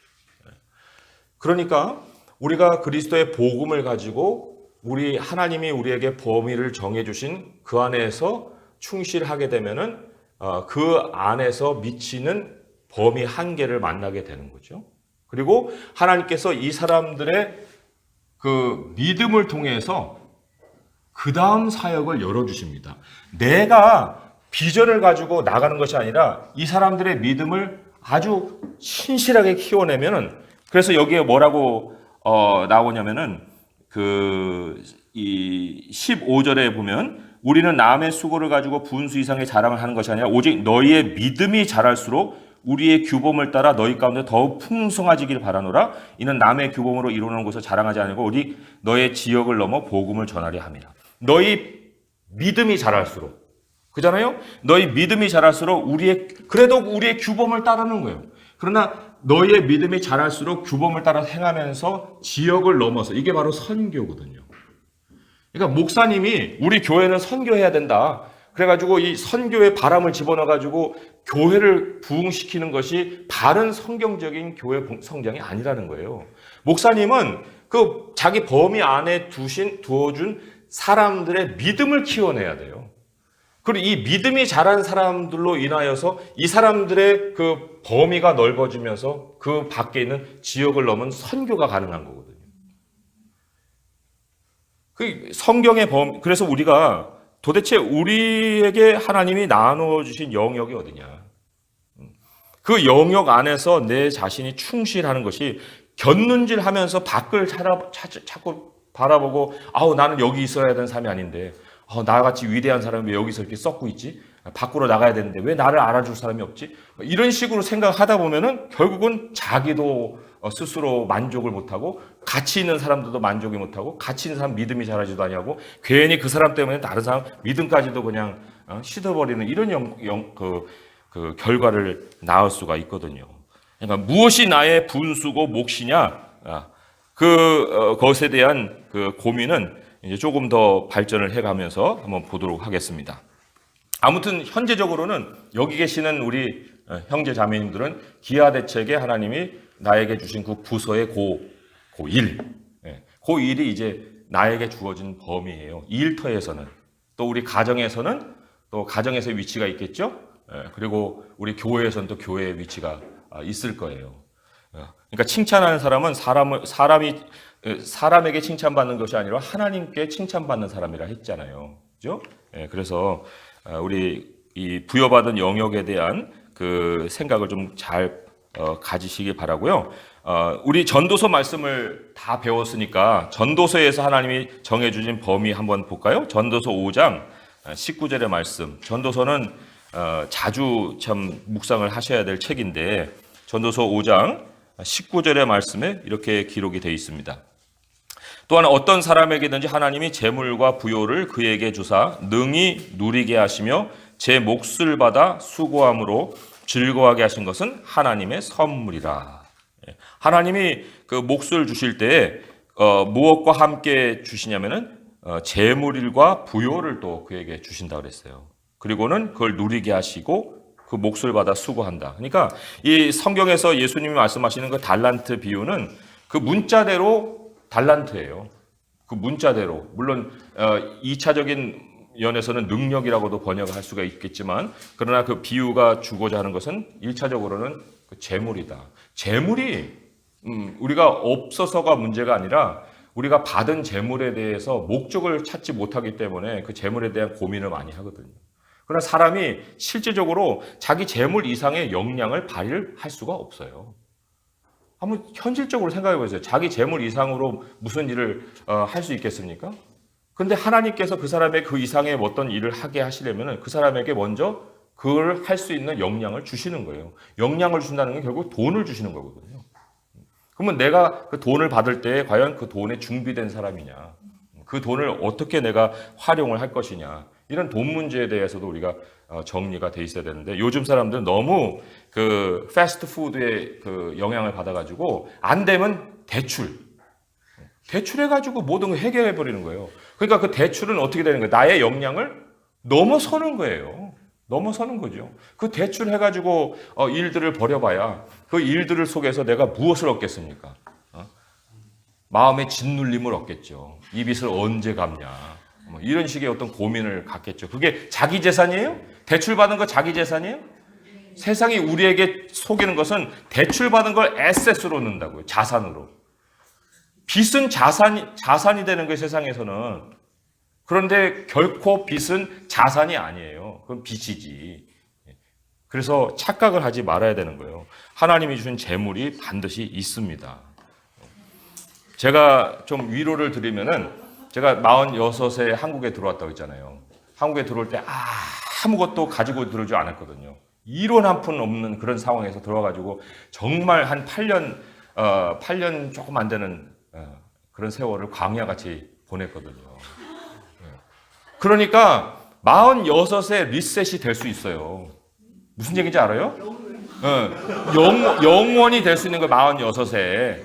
A: 그러니까 우리가 그리스도의 복음을 가지고 하나님이 우리에게 범위를 정해주신 그 안에서 충실하게 되면은 그 안에서 미치는 범위 한계를 만나게 되는 거죠. 그리고 하나님께서 이 사람들의 그 믿음을 통해서 그 다음 사역을 열어주십니다. 내가 비전을 가지고 나가는 것이 아니라 이 사람들의 믿음을 아주 신실하게 키워내면은 그래서 여기에 뭐라고 나오냐면은 이 15절에 보면 우리는 남의 수고를 가지고 분수 이상의 자랑을 하는 것이 아니라 오직 너희의 믿음이 자랄수록 우리의 규범을 따라 너희 가운데 더욱 풍성하지길 바라노라. 이는 남의 규범으로 이루는 것을 자랑하지 않고 오직 너의 지역을 넘어 복음을 전하려 함이라. 너희 믿음이 자랄수록, 그잖아요? 너희 믿음이 자랄수록 그래도 우리의 규범을 따르는 거예요. 그러나 너희의 믿음이 자랄수록 규범을 따라 행하면서 지역을 넘어서, 이게 바로 선교거든요. 그러니까 목사님이 우리 교회는 선교해야 된다. 그래가지고 이 선교에 바람을 집어넣어가지고 교회를 부흥시키는 것이 바른 성경적인 교회 성장이 아니라는 거예요. 목사님은 그 자기 범위 안에 두어준 사람들의 믿음을 키워내야 돼요. 그리고 이 믿음이 자란 사람들로 인하여서 이 사람들의 그 범위가 넓어지면서 그 밖에 있는 지역을 넘은 선교가 가능한 거거든요. 그 성경의 그래서 우리가 도대체 우리에게 하나님이 나눠주신 영역이 어디냐? 그 영역 안에서 내 자신이 충실하는 것이 곁눈질하면서 밖을 자꾸 바라보고 나는 여기 있어야 되는 삶이 아닌데 나같이 위대한 사람이 왜 여기서 이렇게 썩고 있지? 밖으로 나가야 되는데 왜 나를 알아줄 사람이 없지? 이런 식으로 생각하다 보면은 결국은 자기도 스스로 만족을 못하고 같이 있는 사람들도 만족이 못하고 같이 있는 사람 믿음이 자라지도 아니하고 괜히 그 사람 때문에 다른 사람 믿음까지도 그냥 씻어버리는 이런 그 결과를 낳을 수가 있거든요. 그러니까 무엇이 나의 분수고 몫이냐? 그것에 대한 그 고민은 이제 조금 더 발전을 해가면서 한번 보도록 하겠습니다. 아무튼 현재적으로는 여기 계시는 우리 형제 자매님들은 기하대책에 하나님이 나에게 주신 그 부서의 그 일, 그 일이 이제 나에게 주어진 범위예요. 이 일터에서는 또 우리 가정에서는 또 가정에서의 위치가 있겠죠. 그리고 우리 교회에서는 또 교회의 위치가 있을 거예요. 그러니까 칭찬하는 사람은 사람에게 칭찬받는 것이 아니라 하나님께 칭찬받는 사람이라 했잖아요. 그죠? 그래서 우리 이 부여받은 영역에 대한 그 생각을 좀 잘 가지시기 바라고요. 우리 전도서 말씀을 다 배웠으니까 전도서에서 하나님이 정해주신 범위 한번 볼까요? 전도서 5장 19절의 말씀. 전도서는 자주 참 묵상을 하셔야 될 책인데 전도서 5장 19절의 말씀에 이렇게 기록이 되어 있습니다. 또한 어떤 사람에게든지 하나님이 재물과 부요를 그에게 주사 능히 누리게 하시며 제 몫을 받아 수고함으로 즐거워하게 하신 것은 하나님의 선물이라. 하나님이 그 몫을 주실 때 무엇과 함께 주시냐면은 재물과 부요를 또 그에게 주신다 그랬어요. 그리고는 그걸 누리게 하시고 그 몫을 받아 수고한다. 그러니까 이 성경에서 예수님이 말씀하시는 그 달란트 비유는 그 문자대로 달란트예요. 그 문자대로. 물론 2차적인 면에서는 능력이라고도 번역을 할 수가 있겠지만 그러나 그 비유가 주고자 하는 것은 1차적으로는 그 재물이다. 재물이 우리가 없어서가 문제가 아니라 우리가 받은 재물에 대해서 목적을 찾지 못하기 때문에 그 재물에 대한 고민을 많이 하거든요. 그러나 사람이 실제적으로 자기 재물 이상의 역량을 발휘할 수가 없어요. 한번 현실적으로 생각해 보세요. 자기 재물 이상으로 무슨 일을 할 수 있겠습니까? 그런데 하나님께서 그 사람의 그 이상의 어떤 일을 하게 하시려면 그 사람에게 먼저 그걸 할 수 있는 역량을 주시는 거예요. 역량을 주신다는 건 결국 돈을 주시는 거거든요. 그러면 내가 그 돈을 받을 때 과연 그 돈에 준비된 사람이냐, 그 돈을 어떻게 내가 활용을 할 것이냐, 이런 돈 문제에 대해서도 우리가 정리가 돼 있어야 되는데 요즘 사람들은 너무 그 패스트푸드의 그 영향을 받아가지고 안 되면 대출해가지고 모든 걸 해결해 버리는 거예요. 그러니까 그 대출은 어떻게 되는 거예요? 나의 역량을 넘어서는 거예요. 넘어서는 거죠. 그 대출해가지고 일들을 벌여봐야 그 일들을 속에서 내가 무엇을 얻겠습니까? 마음의 짓눌림을 얻겠죠. 이 빚을 언제 갚냐. 이런 식의 어떤 고민을 갖겠죠. 그게 자기 재산이에요? 대출받은 거 자기 재산이에요? 세상이 우리에게 속이는 것은 대출받은 걸 에셋으로 넣는다고요. 자산으로. 빚은 자산이 되는 거예요, 세상에서는. 그런데 결코 빚은 자산이 아니에요. 그건 빚이지. 그래서 착각을 하지 말아야 되는 거예요. 하나님이 주신 재물이 반드시 있습니다. 제가 좀 위로를 드리면은 제가 46에 한국에 들어왔다고 했잖아요. 한국에 들어올 때 아무것도 가지고 들어오지 않았거든요. 이론 한 푼 없는 그런 상황에서 들어와가지고 정말 한 8년 조금 안 되는 그런 세월을 광야같이 보냈거든요. 그러니까 46에 리셋이 될 수 있어요. 무슨 얘기인지 알아요? 영원히 될 수 있는 거예요. 46에.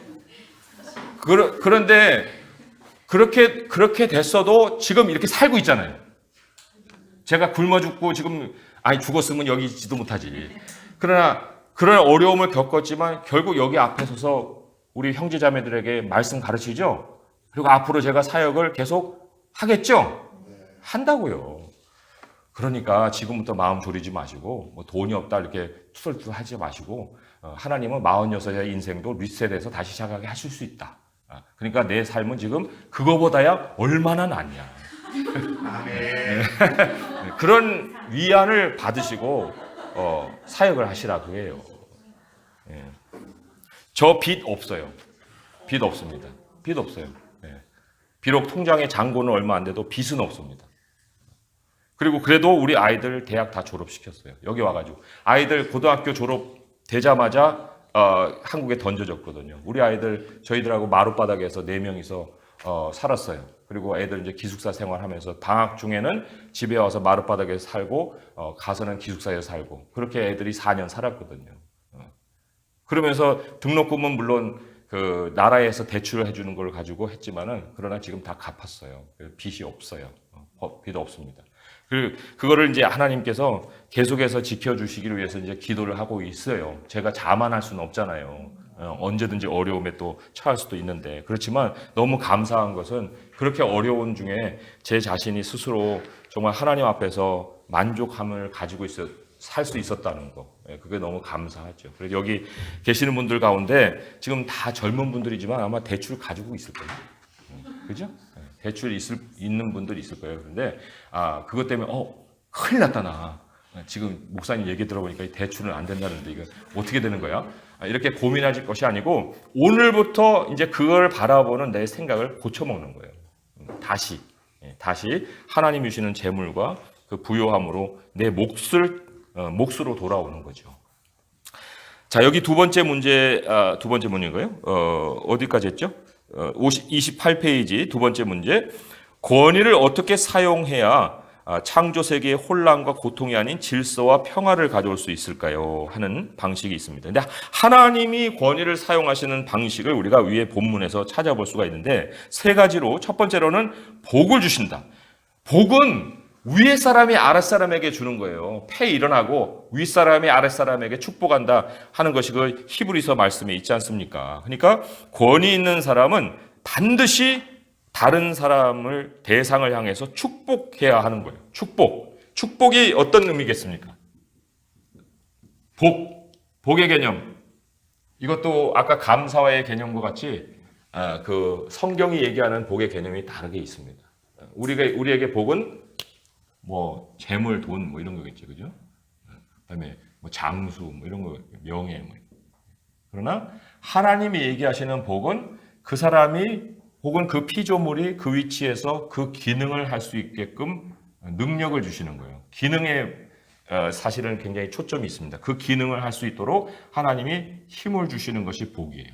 A: 그런데 그렇게 됐어도 지금 이렇게 살고 있잖아요. 제가 굶어 죽고 지금 죽었으면 여기 있지도 못하지. 그러나 그런 어려움을 겪었지만 결국 여기 앞에 서서 우리 형제자매들에게 말씀 가르치죠. 그리고 앞으로 제가 사역을 계속 하겠죠. 한다고요. 그러니까 지금부터 마음 졸이지 마시고 뭐 돈이 없다 이렇게 투덜투덜하지 마시고 하나님은 46의 인생도 리셋해서 다시 시작하게 하실 수 있다. 그러니까 내 삶은 지금 그거보다야 얼마나 낫냐.
B: 아멘.
A: 그런 위안을 받으시고 사역을 하시라고 해요. 예. 저 빚 없어요. 빚 없습니다. 빚 없어요. 예. 비록 통장에 잔고는 얼마 안 돼도 빚은 없습니다. 그리고 그래도 우리 아이들 대학 다 졸업시켰어요. 여기 와가지고 아이들 고등학교 졸업되자마자 한국에 던져졌거든요. 우리 아이들 저희들하고 마룻바닥에서 4명이서 살았어요. 그리고 애들 이제 기숙사 생활하면서 방학 중에는 집에 와서 마룻바닥에서 살고 가서는 기숙사에서 살고 그렇게 애들이 4년 살았거든요. 그러면서 등록금은 물론 그 나라에서 대출을 해주는 걸 가지고 했지만은 그러나 지금 다 갚았어요. 빚이 없어요. 빚 없습니다. 그거를 이제 하나님께서 계속해서 지켜주시기를 위해서 이제 기도를 하고 있어요. 제가 자만할 수는 없잖아요. 언제든지 어려움에 또 처할 수도 있는데 그렇지만 너무 감사한 것은 그렇게 어려운 중에 제 자신이 스스로 정말 하나님 앞에서 만족함을 가지고 살 수 있었다는 거, 그게 너무 감사하죠. 그래서 여기 계시는 분들 가운데 지금 다 젊은 분들이지만 아마 대출 가지고 있을 거예요. 그죠? 대출 있는 분들이 있을 거예요. 그런데 그것 때문에 큰일 났다 나. 지금 목사님 얘기 들어보니까 대출은 안 된다는데 이거 어떻게 되는 거야? 이렇게 고민하실 것이 아니고 오늘부터 이제 그걸 바라보는 내 생각을 고쳐먹는 거예요. 다시 하나님이 주시는 재물과 그 부요함으로 내 몫으로 돌아오는 거죠. 자, 여기 두 번째 문제인가요? 어디까지 했죠? 28페이지 두 번째 문제. 권위를 어떻게 사용해야 창조 세계의 혼란과 고통이 아닌 질서와 평화를 가져올 수 있을까요? 하는 방식이 있습니다. 근데 하나님이 권위를 사용하시는 방식을 우리가 위에 본문에서 찾아볼 수가 있는데 세 가지로, 첫 번째로는 복을 주신다. 복은 위에 사람이 아랫사람에게 주는 거예요. 패 일어나고 윗사람이 아랫사람에게 축복한다 하는 것이 그 히브리서 말씀에 있지 않습니까? 그러니까 권위 있는 사람은 반드시 다른 사람을 대상을 향해서 축복해야 하는 거예요. 축복이 어떤 의미겠습니까? 복의 개념. 이것도 아까 감사와의 개념과 같이 그 성경이 얘기하는 복의 개념이 다르게 있습니다. 우리에게 복은 뭐 재물, 돈 뭐 이런 거겠죠, 그죠? 그다음에 뭐 장수 뭐 이런 거, 명예 뭐. 그러나 하나님이 얘기하시는 복은 그 사람이 혹은 그 피조물이 그 위치에서 그 기능을 할 수 있게끔 능력을 주시는 거예요. 기능에 사실은 굉장히 초점이 있습니다. 그 기능을 할 수 있도록 하나님이 힘을 주시는 것이 복이에요.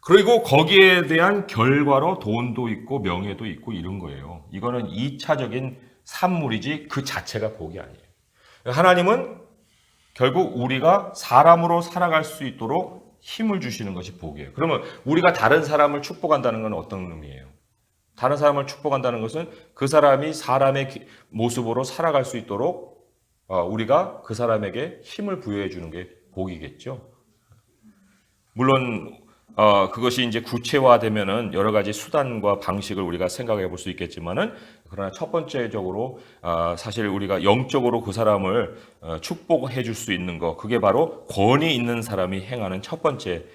A: 그리고 거기에 대한 결과로 돈도 있고 명예도 있고 이런 거예요. 이거는 2차적인 산물이지 그 자체가 복이 아니에요. 하나님은 결국 우리가 사람으로 살아갈 수 있도록 힘을 주시는 것이 복이에요. 그러면 우리가 다른 사람을 축복한다는 건 어떤 의미예요? 다른 사람을 축복한다는 것은 그 사람이 사람의 모습으로 살아갈 수 있도록 우리가 그 사람에게 힘을 부여해 주는 게 복이겠죠. 물론 그것이 이제 구체화되면은 여러 가지 수단과 방식을 우리가 생각해 볼 수 있겠지만은 그러나 첫 번째적으로 사실 우리가 영적으로 그 사람을 축복해 줄 수 있는 거, 그게 바로 권위 있는 사람이 행하는 첫 번째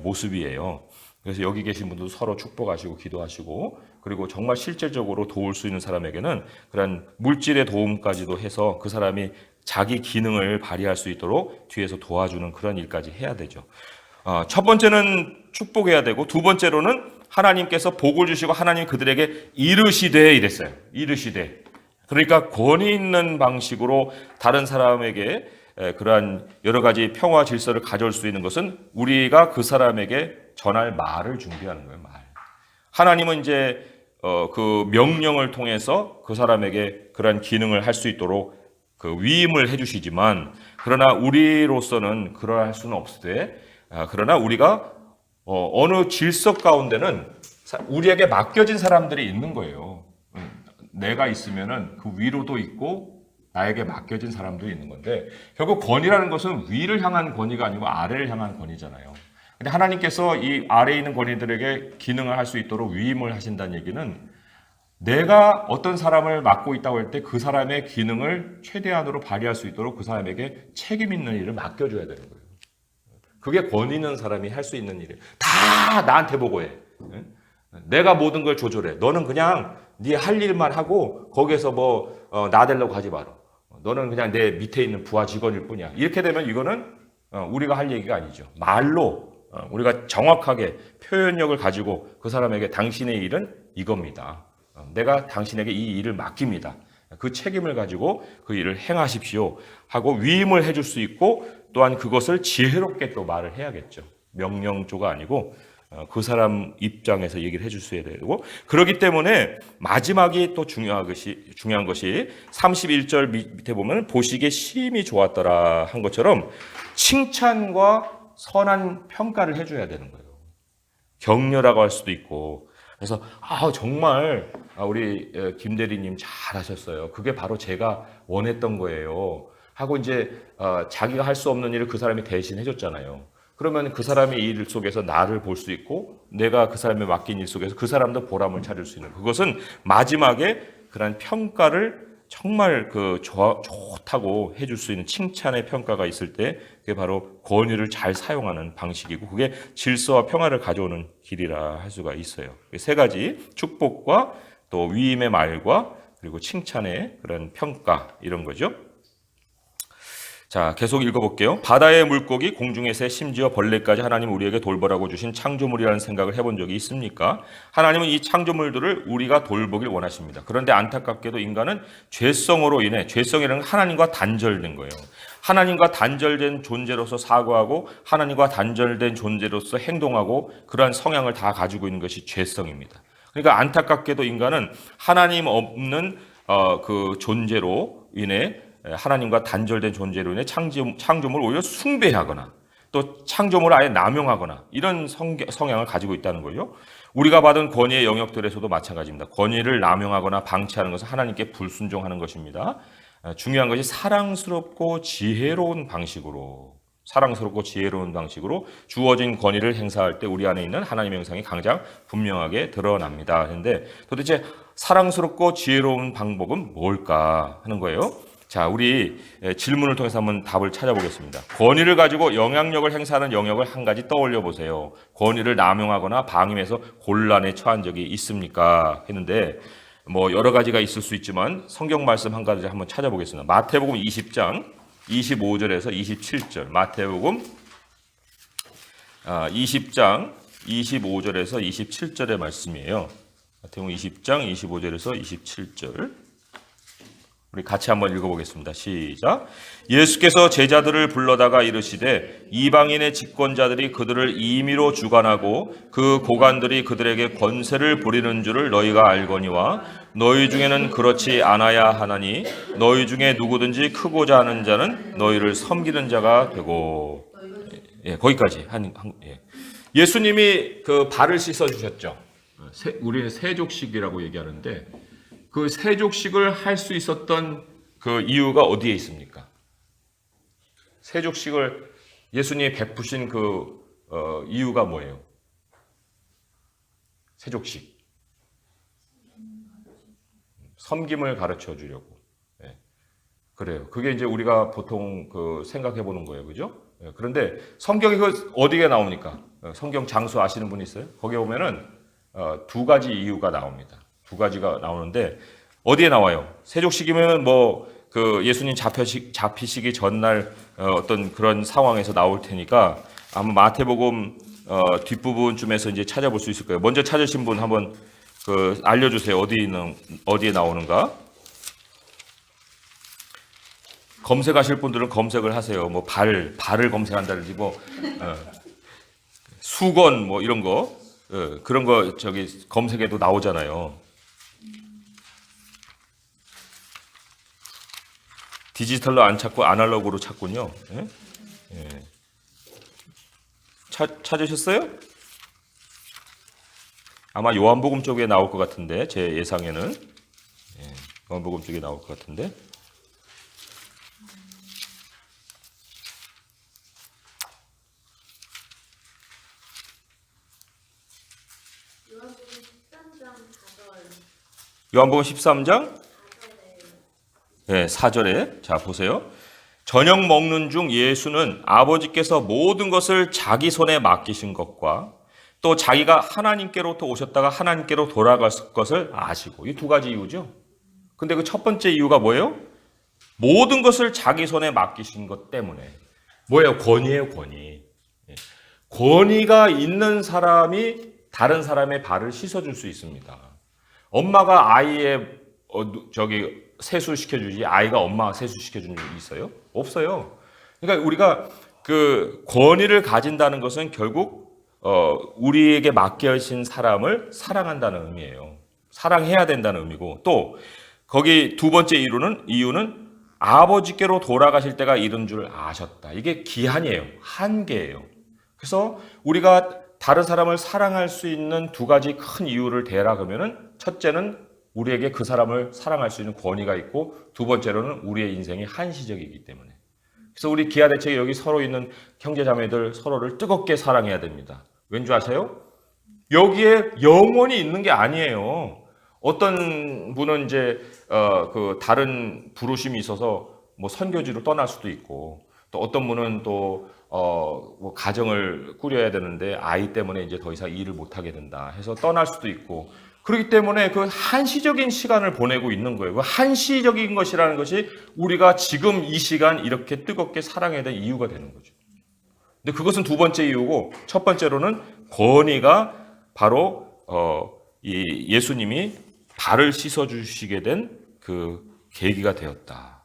A: 모습이에요. 그래서 여기 계신 분도 서로 축복하시고 기도하시고, 그리고 정말 실질적으로 도울 수 있는 사람에게는 그런 물질의 도움까지도 해서 그 사람이 자기 기능을 발휘할 수 있도록 뒤에서 도와주는 그런 일까지 해야 되죠. 첫 번째는 축복해야 되고, 두 번째로는 하나님께서 복을 주시고 하나님 그들에게 이르시되 이랬어요. 이르시되. 그러니까 권위 있는 방식으로 다른 사람에게 그러한 여러 가지 평화 질서를 가져올 수 있는 것은 우리가 그 사람에게 전할 말을 준비하는 거예요. 말. 하나님은 이제 그 명령을 통해서 그 사람에게 그러한 기능을 할 수 있도록 그 위임을 해주시지만, 그러나 우리로서는 그러할 수는 없으되, 그러나 우리가 어느 질서 가운데는 우리에게 맡겨진 사람들이 있는 거예요. 내가 있으면은 그 위로도 있고 나에게 맡겨진 사람도 있는 건데, 결국 권위라는 것은 위를 향한 권위가 아니고 아래를 향한 권위잖아요. 근데 하나님께서 이 아래에 있는 권위들에게 기능을 할 수 있도록 위임을 하신다는 얘기는, 내가 어떤 사람을 맡고 있다고 할 때 그 사람의 기능을 최대한으로 발휘할 수 있도록 그 사람에게 책임 있는 일을 맡겨줘야 되는 거예요. 그게 권위 있는 사람이 할 수 있는 일이에요. 다 나한테 보고해. 내가 모든 걸 조절해. 너는 그냥 네 할 일만 하고 거기에서 뭐 나대려고 하지 마라. 너는 그냥 내 밑에 있는 부하 직원일 뿐이야. 이렇게 되면 이거는 우리가 할 얘기가 아니죠. 말로 우리가 정확하게 표현력을 가지고 그 사람에게 당신의 일은 이겁니다. 내가 당신에게 이 일을 맡깁니다. 그 책임을 가지고 그 일을 행하십시오 하고 위임을 해줄 수 있고 또한 그것을 지혜롭게 또 말을 해야겠죠. 명령조가 아니고 그 사람 입장에서 얘기를 해줄 수 있어야 되고 그렇기 때문에 마지막이 또 중요한 것이 31절 밑에 보면 보시기에 심히 좋았더라 한 것처럼 칭찬과 선한 평가를 해줘야 되는 거예요. 격려라고 할 수도 있고 그래서 정말 우리 김 대리님 잘하셨어요. 그게 바로 제가 원했던 거예요. 하고 이제 자기가 할 수 없는 일을 그 사람이 대신 해줬잖아요. 그러면 그 사람의 일 속에서 나를 볼 수 있고 내가 그 사람의 맡긴 일 속에서 그 사람도 보람을 찾을 수 있는 그것은 마지막에 그런 평가를 정말 좋다고 해줄 수 있는 칭찬의 평가가 있을 때 그게 바로 권위를 잘 사용하는 방식이고 그게 질서와 평화를 가져오는 길이라 할 수가 있어요. 세 가지 축복과 또 위임의 말과 그리고 칭찬의 그런 평가 이런 거죠. 자, 계속 읽어볼게요. 바다의 물고기, 공중의 새, 심지어 벌레까지 하나님 우리에게 돌보라고 주신 창조물이라는 생각을 해본 적이 있습니까? 하나님은 이 창조물들을 우리가 돌보길 원하십니다. 그런데 안타깝게도 인간은 죄성으로 인해 죄성이라는 하나님과 단절된 거예요. 하나님과 단절된 존재로서 사고하고 하나님과 단절된 존재로서 행동하고 그러한 성향을 다 가지고 있는 것이 죄성입니다. 그러니까 안타깝게도 인간은 하나님 없는 그 존재로 인해 하나님과 단절된 존재로 인해 창조물을 오히려 숭배하거나 또 창조물을 아예 남용하거나 이런 성향을 가지고 있다는 거예요. 우리가 받은 권위의 영역들에서도 마찬가지입니다. 권위를 남용하거나 방치하는 것은 하나님께 불순종하는 것입니다. 중요한 것이 사랑스럽고 지혜로운 방식으로 주어진 권위를 행사할 때 우리 안에 있는 하나님의 형상이 가장 분명하게 드러납니다. 그런데 도대체 사랑스럽고 지혜로운 방법은 뭘까 하는 거예요. 자, 우리 질문을 통해서 한번 답을 찾아보겠습니다. 권위를 가지고 영향력을 행사하는 영역을 한 가지 떠올려 보세요. 권위를 남용하거나 방임해서 곤란에 처한 적이 있습니까? 했는데 뭐 여러 가지가 있을 수 있지만 성경 말씀 한 가지 한번 찾아보겠습니다. 마태복음 20장 25절에서 27절. 마태복음 20장 25절에서 27절의 말씀이에요. 마태복음 20장 25절에서 27절. 우리 같이 한번 읽어보겠습니다. 시작. 예수께서 제자들을 불러다가 이르시되 이방인의 집권자들이 그들을 임의로 주관하고 그 고관들이 그들에게 권세를 부리는 줄을 너희가 알거니와 너희 중에는 그렇지 않아야 하나니 너희 중에 누구든지 크고자 하는 자는 너희를 섬기는 자가 되고. 거기까지 예수님이 그 발을 씻어 주셨죠. 우리는 세족식이라고 얘기하는데 그 세족식을 할 수 있었던 그 이유가 어디에 있습니까? 세족식을 예수님이 베푸신 그 이유가 뭐예요? 세족식. 섬김을 가르쳐 주려고. 그래요. 그게 이제 우리가 보통 생각해 보는 거예요. 그죠? 그런데 성경이 어디에 나오니까? 성경 장수 아시는 분 있어요? 거기에 보면은 두 가지 이유가 나옵니다. 두 가지가 나오는데 어디에 나와요? 세족식이면 예수님 잡히시기 전날 어떤 그런 상황에서 나올 테니까 아마 마태복음 뒷부분쯤에서 이제 찾아볼 수 있을 거예요. 먼저 찾으신 분 한번 알려주세요. 어디에 나오는가? 검색하실 분들은 검색을 하세요. 발을 검색한다든지 수건 이런 거 그런 거 검색해도 나오잖아요. 디지털로 안 찾고 아날로그로 찾군요. 찾으셨어요? 아마 요한복음 쪽에 나올 것 같은데 제 예상에는 요한복음 쪽에 나올 것 같은데. 요한복음 13장 4절에 자 보세요. 저녁 먹는 중 예수는 아버지께서 모든 것을 자기 손에 맡기신 것과 또 자기가 하나님께로부터 오셨다가 하나님께로 돌아갈 것을 아시고. 이 두 가지 이유죠. 근데 그 첫 번째 이유가 뭐예요? 모든 것을 자기 손에 맡기신 것 때문에. 뭐예요? 권위예요, 권위. 권위가 있는 사람이 다른 사람의 발을 씻어줄 수 있습니다. 엄마가 아이의 세수시켜주지 아이가 엄마가 세수시켜준 적이 있어요? 없어요. 그러니까 우리가 그 권위를 가진다는 것은 결국 우리에게 맡겨진 사람을 사랑한다는 의미예요. 사랑해야 된다는 의미고, 또 거기 두 번째 이유는 아버지께로 돌아가실 때가 이른 줄 아셨다. 이게 기한이에요. 한계예요. 그래서 우리가 다른 사람을 사랑할 수 있는 두 가지 큰 이유를 대라 그러면은, 첫째는 우리에게 그 사람을 사랑할 수 있는 권위가 있고, 두 번째로는 우리의 인생이 한시적이기 때문에. 그래서 우리 기아대책에 여기 서로 있는 형제자매들 서로를 뜨겁게 사랑해야 됩니다. 왠지 아세요? 여기에 영원히 있는 게 아니에요. 어떤 분은 이제 그 다른 부르심이 있어서 뭐 선교지로 떠날 수도 있고, 또 어떤 분은 또 뭐 가정을 꾸려야 되는데 아이 때문에 이제 더 이상 일을 못 하게 된다 해서 떠날 수도 있고, 그렇기 때문에 그 한시적인 시간을 보내고 있는 거예요. 그 한시적인 것이라는 것이 우리가 지금 이 시간 이렇게 뜨겁게 사랑해야 될 이유가 되는 거죠. 근데 그것은 두 번째 이유고, 첫 번째로는 권위가 바로 이 예수님이 발을 씻어 주시게 된 그 계기가 되었다.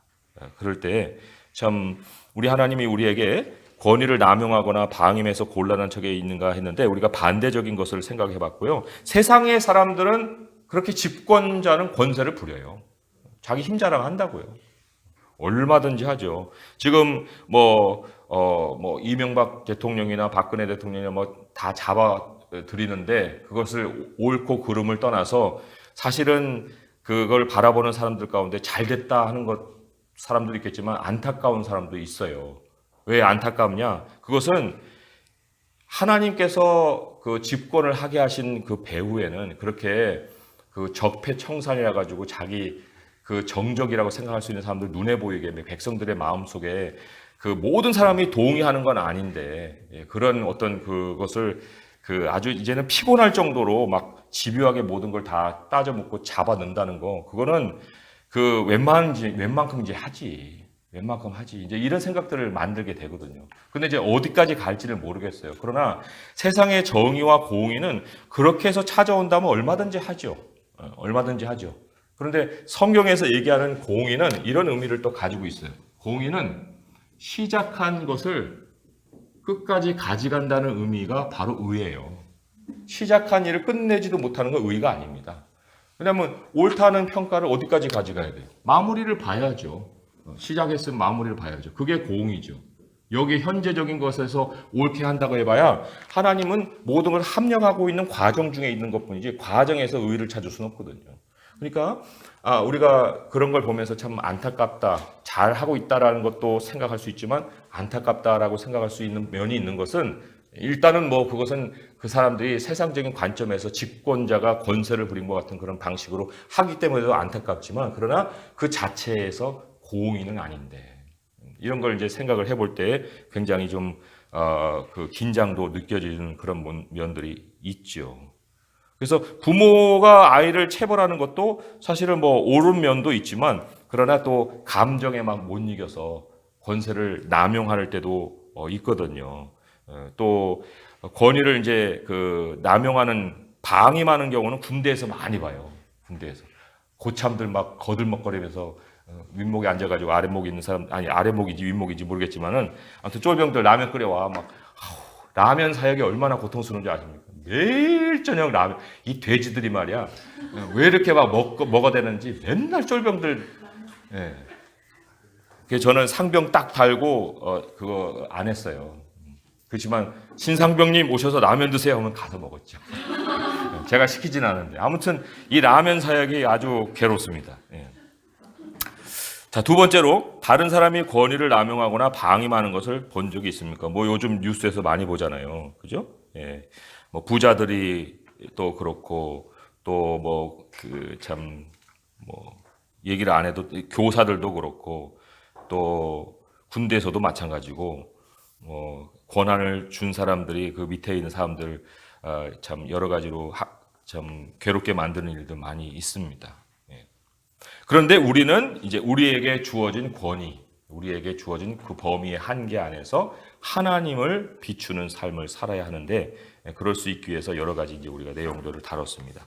A: 그럴 때 참 우리 하나님이 우리에게 권위를 남용하거나 방임해서 곤란한 척에 있는가 했는데, 우리가 반대적인 것을 생각해 봤고요. 세상의 사람들은 그렇게 집권자는 권세를 부려요. 자기 힘 자랑한다고요. 얼마든지 하죠. 지금 뭐 이명박 대통령이나 박근혜 대통령이나 뭐 다 잡아 드리는데, 그것을 옳고 그름을 떠나서 사실은 그걸 바라보는 사람들 가운데 잘 됐다 하는 사람도 있겠지만 안타까운 사람도 있어요. 왜 안타깝냐? 그것은 하나님께서 그 집권을 하게 하신 그 배후에는 그렇게 그 적폐청산이라 가지고 자기 그 정적이라고 생각할 수 있는 사람들 눈에 보이게, 백성들의 마음속에 그 모든 사람이 동의하는 건 아닌데, 그런 어떤 그것을 그 아주 이제는 피곤할 정도로 막 집요하게 모든 걸 다 따져 묻고 잡아 넣는다는 거, 그거는 그 웬만큼 이제 하지. 웬만큼 하지. 이제 이런 생각들을 만들게 되거든요. 근데 이제 어디까지 갈지를 모르겠어요. 그러나 세상의 정의와 공의는 그렇게 해서 찾아온다면 얼마든지 하죠. 얼마든지 하죠. 그런데 성경에서 얘기하는 공의는 이런 의미를 또 가지고 있어요. 공의는 시작한 것을 끝까지 가져간다는 의미가 바로 의예요. 시작한 일을 끝내지도 못하는 건 의가 아닙니다. 왜냐하면 옳다는 평가를 어디까지 가져가야 돼요? 마무리를 봐야죠. 시작했으면 마무리를 봐야죠. 그게 공이죠. 여기 현재적인 것에서 옳게 한다고 해봐야 하나님은 모든 걸 합력하고 있는 과정 중에 있는 것뿐이지 과정에서 의를 찾을 수는 없거든요. 그러니까 우리가 그런 걸 보면서 참 안타깝다, 잘하고 있다라는 것도 생각할 수 있지만 안타깝다라고 생각할 수 있는 면이 있는 것은, 일단은 뭐 그것은 그 사람들이 세상적인 관점에서 집권자가 권세를 부린 것 같은 그런 방식으로 하기 때문에도 안타깝지만, 그러나 그 자체에서 공의는 아닌데, 이런 걸 이제 생각을 해볼 때 굉장히 좀 그 긴장도 느껴지는 그런 면들이 있죠. 그래서 부모가 아이를 체벌하는 것도 사실은 뭐 옳은 면도 있지만, 그러나 또 감정에 막 못 이겨서 권세를 남용할 때도 있거든요. 또 권위를 이제 그 남용하는, 방임하는 경우는 군대에서 많이 봐요. 군대에서 고참들 막 거들먹거리면서 윗목에 앉아가지고 아랫목에 있는 사람, 아니 아랫목이지 윗목이지 모르겠지만은 아무튼 쫄병들 라면 끓여와 막 라면 사역이 얼마나 고통스러운지 아십니까? 매일 저녁 라면, 이 돼지들이 말이야 왜 이렇게 막 먹어대는지 맨날 쫄병들. 예. 그래서 저는 상병 딱 달고 그거 안 했어요. 그렇지만 신상병님 오셔서 라면 드세요 하면 가서 먹었죠. 제가 시키진 않은데 아무튼 이 라면 사역이 아주 괴롭습니다. 예. 자, 두 번째로 다른 사람이 권위를 남용하거나 방임하는 것을 본 적이 있습니까? 뭐 요즘 뉴스에서 많이 보잖아요. 그죠? 예. 뭐 부자들이 또 그렇고, 또 뭐 그 참 뭐 얘기를 안 해도 교사들도 그렇고, 또 군대에서도 마찬가지고, 권한을 준 사람들이 그 밑에 있는 사람들 참 여러 가지로 참 괴롭게 만드는 일도 많이 있습니다. 예. 그런데 우리는 이제 우리에게 주어진 권위, 우리에게 주어진 그 범위의 한계 안에서 하나님을 비추는 삶을 살아야 하는데, 그럴 수 있기 위해서 여러 가지 이제 우리가 내용들을 다뤘습니다.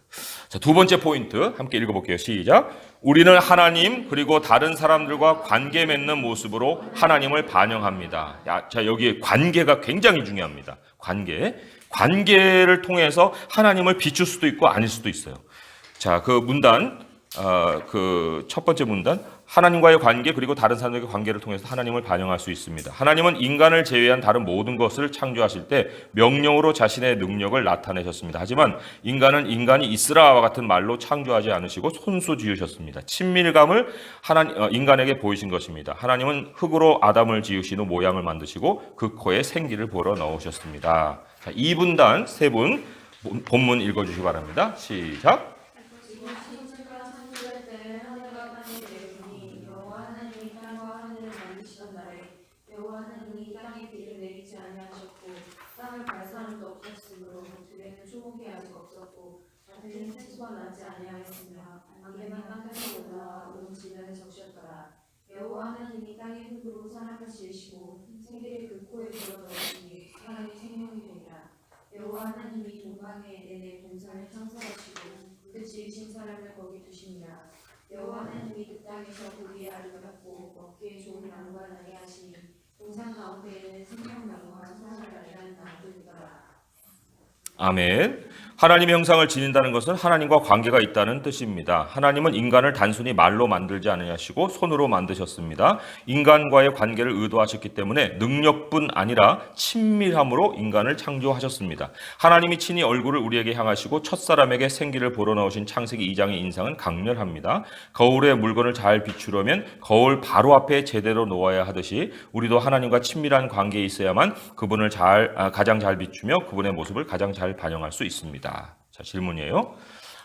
A: 자, 두 번째 포인트 함께 읽어볼게요. 시작. 우리는 하나님 그리고 다른 사람들과 관계 맺는 모습으로 하나님을 반영합니다. 자, 여기 관계가 굉장히 중요합니다. 관계를 통해서 하나님을 비출 수도 있고 아닐 수도 있어요. 자, 그 문단, 그 첫 번째 문단, 하나님과의 관계 그리고 다른 사람들과의 관계를 통해서 하나님을 반영할 수 있습니다. 하나님은 인간을 제외한 다른 모든 것을 창조하실 때 명령으로 자신의 능력을 나타내셨습니다. 하지만 인간은 인간이 있으라와 같은 말로 창조하지 않으시고 손수 지으셨습니다. 친밀감을 인간에게 보이신 것입니다. 하나님은 흙으로 아담을 지으신 후 모양을 만드시고 그 코에 생기를 불어 넣으셨습니다. 자, 이 분단 세 분 본문 읽어주시기 바랍니다. 시작.
D: 여호와 하나님이 땅의 흙으로 사람을 지으시고 생기를 그 코에 불어넣으시니 사람이 생명이 되니라. 여호와 하나님이 동방에 내내 동산을 창설하시고 그 지으신 사람을 거기 두시니라. 여호와 하나님이 그 땅에서 고기의 알을 갖고 먹기에 좋은 나무가 나게 하시니 동산 가운데에는 생명나무와 사랑을 알리는 나무도 있더라.
A: 아멘. 하나님의 형상을 지닌다는 것은 하나님과 관계가 있다는 뜻입니다. 하나님은 인간을 단순히 말로 만들지 않으시고 손으로 만드셨습니다. 인간과의 관계를 의도하셨기 때문에 능력뿐 아니라 친밀함으로 인간을 창조하셨습니다. 하나님이 친히 얼굴을 우리에게 향하시고 첫사람에게 생기를 불어넣으신 창세기 2장의 인상은 강렬합니다. 거울에 물건을 잘 비추려면 거울 바로 앞에 제대로 놓아야 하듯이 우리도 하나님과 친밀한 관계에 있어야만 그분을 가장 잘 비추며 그분의 모습을 가장 잘 반영할 수 있습니다. 자, 질문이에요.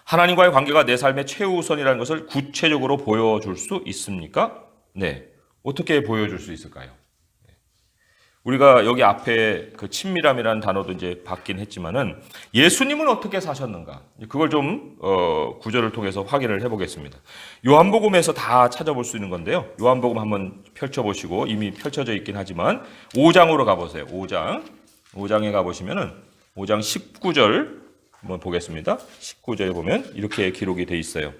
A: 하나님과의 관계가 내 삶의 최우선이라는 것을 구체적으로 보여줄 수 있습니까? 네. 어떻게 보여줄 수 있을까요? 우리가 여기 앞에 그 친밀함이라는 단어도 이제 받긴 했지만은 예수님은 어떻게 사셨는가? 그걸 좀 구절을 통해서 확인을 해보겠습니다. 요한복음에서 다 찾아볼 수 있는 건데요. 요한복음 한번 펼쳐보시고 이미 펼쳐져 있긴 하지만 5장으로 가보세요. 5장에 가보시면은 5장 19절 한번 보겠습니다. 19절에 보면 이렇게 기록이 돼 있어요.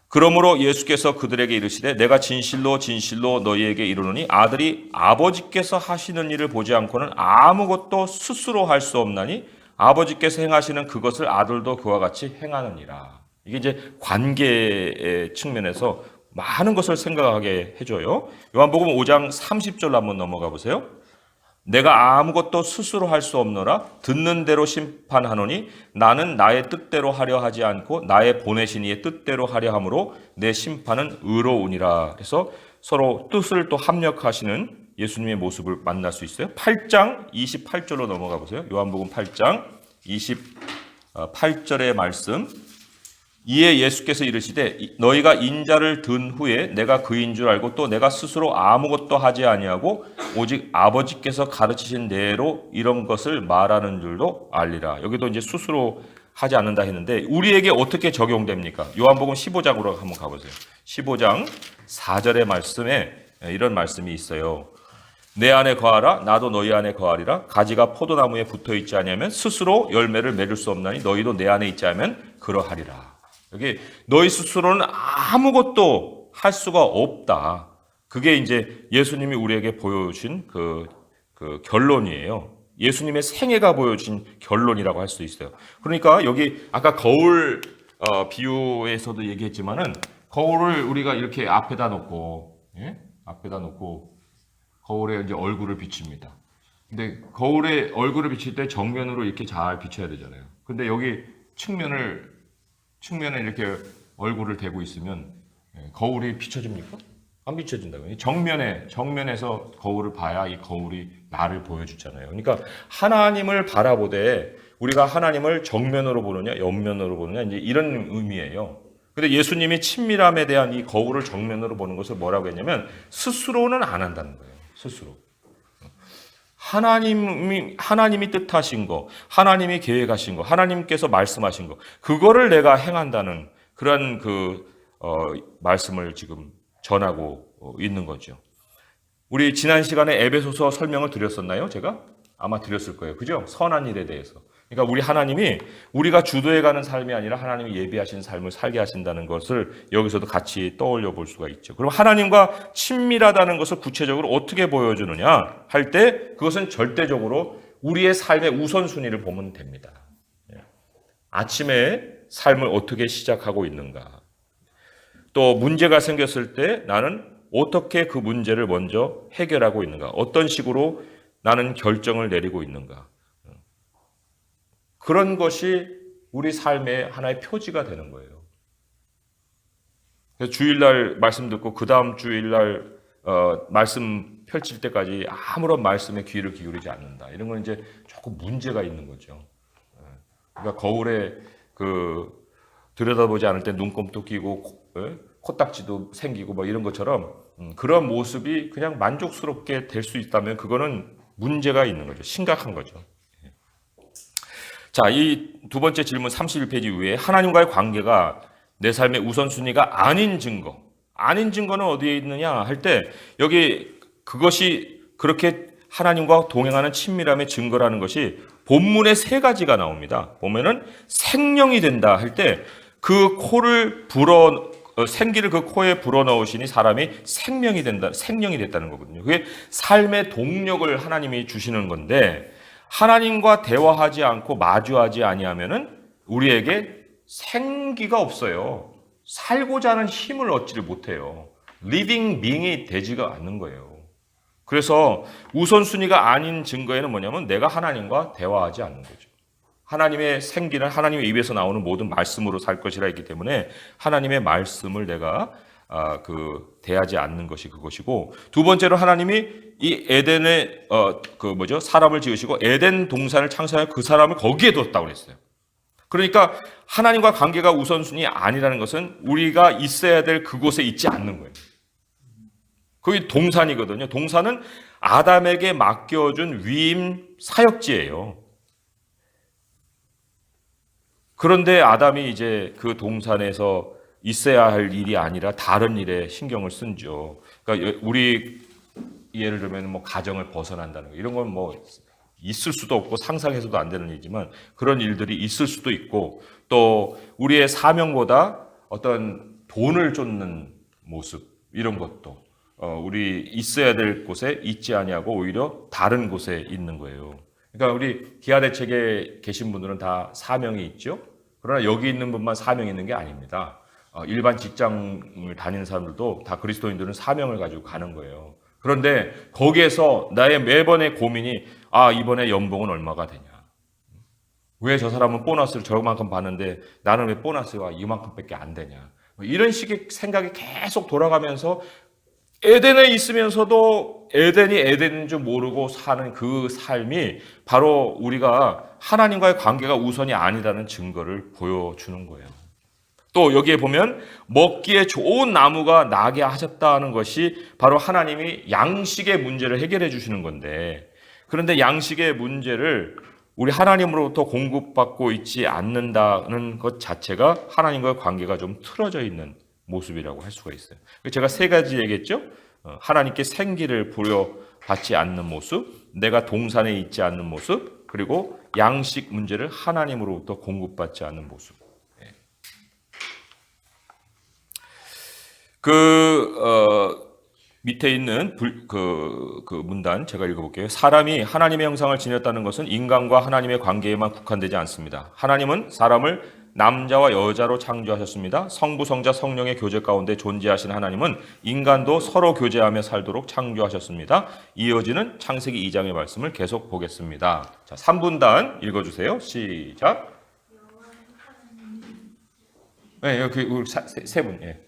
A: 그러므로 예수께서 그들에게 이르시되 내가 진실로 진실로 너희에게 이르노니 아들이 아버지께서 하시는 일을 보지 않고는 아무것도 스스로 할 수 없나니 아버지께서 행하시는 그것을 아들도 그와 같이 행하느니라. 이게 이제 관계의 측면에서 많은 것을 생각하게 해줘요. 요한복음 5장 30절로 한번 넘어가 보세요. 내가 아무것도 스스로 할 수 없노라 듣는 대로 심판하노니 나는 나의 뜻대로 하려 하지 않고 나의 보내신 이의 뜻대로 하려 함으로 내 심판은 의로우니라. 그래서 서로 뜻을 또 합력하시는 예수님의 모습을 만날 수 있어요. 8장 28절로 넘어가 보세요. 요한복음 8장 28절의 말씀. 이에 예수께서 이르시되 너희가 인자를 든 후에 내가 그인 줄 알고 또 내가 스스로 아무것도 하지 아니하고 오직 아버지께서 가르치신 대로 이런 것을 말하는 줄도 알리라. 여기도 이제 스스로 하지 않는다 했는데 우리에게 어떻게 적용됩니까? 요한복음 15장으로 한번 가보세요. 15장 4절의 말씀에 이런 말씀이 있어요. 내 안에 거하라 나도 너희 안에 거하리라. 가지가 포도나무에 붙어있지 아니하면 스스로 열매를 맺을 수 없나니 너희도 내 안에 있지 않으면 그러하리라. 여기 너희 스스로는 아무것도 할 수가 없다. 그게 이제 예수님이 우리에게 보여주신 그 결론이에요. 예수님의 생애가 보여준 결론이라고 할 수 있어요. 그러니까 여기 아까 거울 비유에서도 얘기했지만은 거울을 우리가 이렇게 앞에다 놓고 거울에 이제 얼굴을 비춥니다. 근데 거울에 얼굴을 비칠 때 정면으로 이렇게 잘 비춰야 되잖아요. 근데 여기 측면에 이렇게 얼굴을 대고 있으면 거울이 비춰집니까? 안 비춰진다고요. 정면에서 거울을 봐야 이 거울이 나를 보여주잖아요. 그러니까 하나님을 바라보되 우리가 하나님을 정면으로 보느냐, 옆면으로 보느냐 이제 이런 의미예요. 근데 예수님이 친밀함에 대한 이 거울을 정면으로 보는 것을 뭐라고 했냐면 스스로는 안 한다는 거예요. 스스로. 하나님이 뜻하신 거, 하나님이 계획하신 거, 하나님께서 말씀하신 거, 그거를 내가 행한다는 그런 말씀을 지금 전하고 있는 거죠. 우리 지난 시간에 에베소서 설명을 드렸었나요? 제가? 아마 드렸을 거예요. 그죠? 선한 일에 대해서. 그러니까 우리 하나님이 우리가 주도해가는 삶이 아니라 하나님이 예비하신 삶을 살게 하신다는 것을 여기서도 같이 떠올려 볼 수가 있죠. 그럼 하나님과 친밀하다는 것을 구체적으로 어떻게 보여주느냐 할 때 그것은 절대적으로 우리의 삶의 우선순위를 보면 됩니다. 아침에 삶을 어떻게 시작하고 있는가. 또 문제가 생겼을 때 나는 어떻게 그 문제를 먼저 해결하고 있는가. 어떤 식으로 나는 결정을 내리고 있는가. 그런 것이 우리 삶의 하나의 표지가 되는 거예요. 그래서 주일날 말씀 듣고 그 다음 주일날 말씀 펼칠 때까지 아무런 말씀에 귀를 기울이지 않는다. 이런 건 이제 조금 문제가 있는 거죠. 그러니까 거울에 들여다보지 않을 때 눈곱도 끼고 코딱지도 생기고 뭐 이런 것처럼 그런 모습이 그냥 만족스럽게 될 수 있다면 그거는 문제가 있는 거죠. 심각한 거죠. 자, 이 두 번째 질문 31페이지 위에 하나님과의 관계가 내 삶의 우선순위가 아닌 증거. 아닌 증거는 어디에 있느냐 할 때 여기 그것이 그렇게 하나님과 동행하는 친밀함의 증거라는 것이 본문에 세 가지가 나옵니다. 보면은 생령이 된다 할 때 그 코를 생기를 그 코에 불어넣으시니 사람이 생명이 됐다는 거거든요. 그게 삶의 동력을 하나님이 주시는 건데 하나님과 대화하지 않고 마주하지 아니하면은 우리에게 생기가 없어요. 살고자 하는 힘을 얻지를 못해요. 리빙 빙이 되지가 않는 거예요. 그래서 우선순위가 아닌 증거에는 뭐냐면 내가 하나님과 대화하지 않는 거죠. 하나님의 생기는 하나님의 입에서 나오는 모든 말씀으로 살 것이라 했기 때문에 하나님의 말씀을 내가 대하지 않는 것이 그것이고, 두 번째로 하나님이 이 에덴에 사람을 지으시고 에덴 동산을 창조하여 그 사람을 거기에 뒀다고 그랬어요. 그러니까 하나님과 관계가 우선순위 아니라는 것은 우리가 있어야 될 그곳에 있지 않는 거예요. 그게 동산이거든요. 동산은 아담에게 맡겨준 위임 사역지예요. 그런데 아담이 이제 그 동산에서 있어야 할 일이 아니라 다른 일에 신경을 쓴죠. 그러니까 우리 예를 들면 뭐 가정을 벗어난다는 거 이런 건 뭐 있을 수도 없고 상상해서도 안 되는 일이지만 그런 일들이 있을 수도 있고, 또 우리의 사명보다 어떤 돈을 쫓는 모습 이런 것도 우리 있어야 될 곳에 있지 아니하고 오히려 다른 곳에 있는 거예요. 그러니까 우리 기아대책에 계신 분들은 다 사명이 있죠. 그러나 여기 있는 분만 사명이 있는 게 아닙니다. 일반 직장을 다니는 사람들도 다 그리스도인들은 사명을 가지고 가는 거예요. 그런데 거기에서 나의 매번의 고민이 이번에 연봉은 얼마가 되냐? 왜 저 사람은 보너스를 저만큼 받는데 나는 왜 보너스가 이만큼밖에 안 되냐? 이런 식의 생각이 계속 돌아가면서 에덴에 있으면서도 에덴이 에덴인 줄 모르고 사는 그 삶이 바로 우리가 하나님과의 관계가 우선이 아니라는 증거를 보여주는 거예요. 또 여기에 보면 먹기에 좋은 나무가 나게 하셨다는 것이 바로 하나님이 양식의 문제를 해결해 주시는 건데, 그런데 양식의 문제를 우리 하나님으로부터 공급받고 있지 않는다는 것 자체가 하나님과의 관계가 좀 틀어져 있는 모습이라고 할 수가 있어요. 제가 세 가지 얘기했죠. 하나님께 생기를 부여받지 않는 모습, 내가 동산에 있지 않는 모습, 그리고 양식 문제를 하나님으로부터 공급받지 않는 모습. 밑에 있는 그 문단 제가 읽어볼게요. 사람이 하나님의 형상을 지녔다는 것은 인간과 하나님의 관계에만 국한되지 않습니다. 하나님은 사람을 남자와 여자로 창조하셨습니다. 성부, 성자, 성령의 교제 가운데 존재하신 하나님은 인간도 서로 교제하며 살도록 창조하셨습니다. 이어지는 창세기 2장의 말씀을 계속 보겠습니다. 자, 3분단 읽어주세요. 시작. 네, 여기 세 분. 예.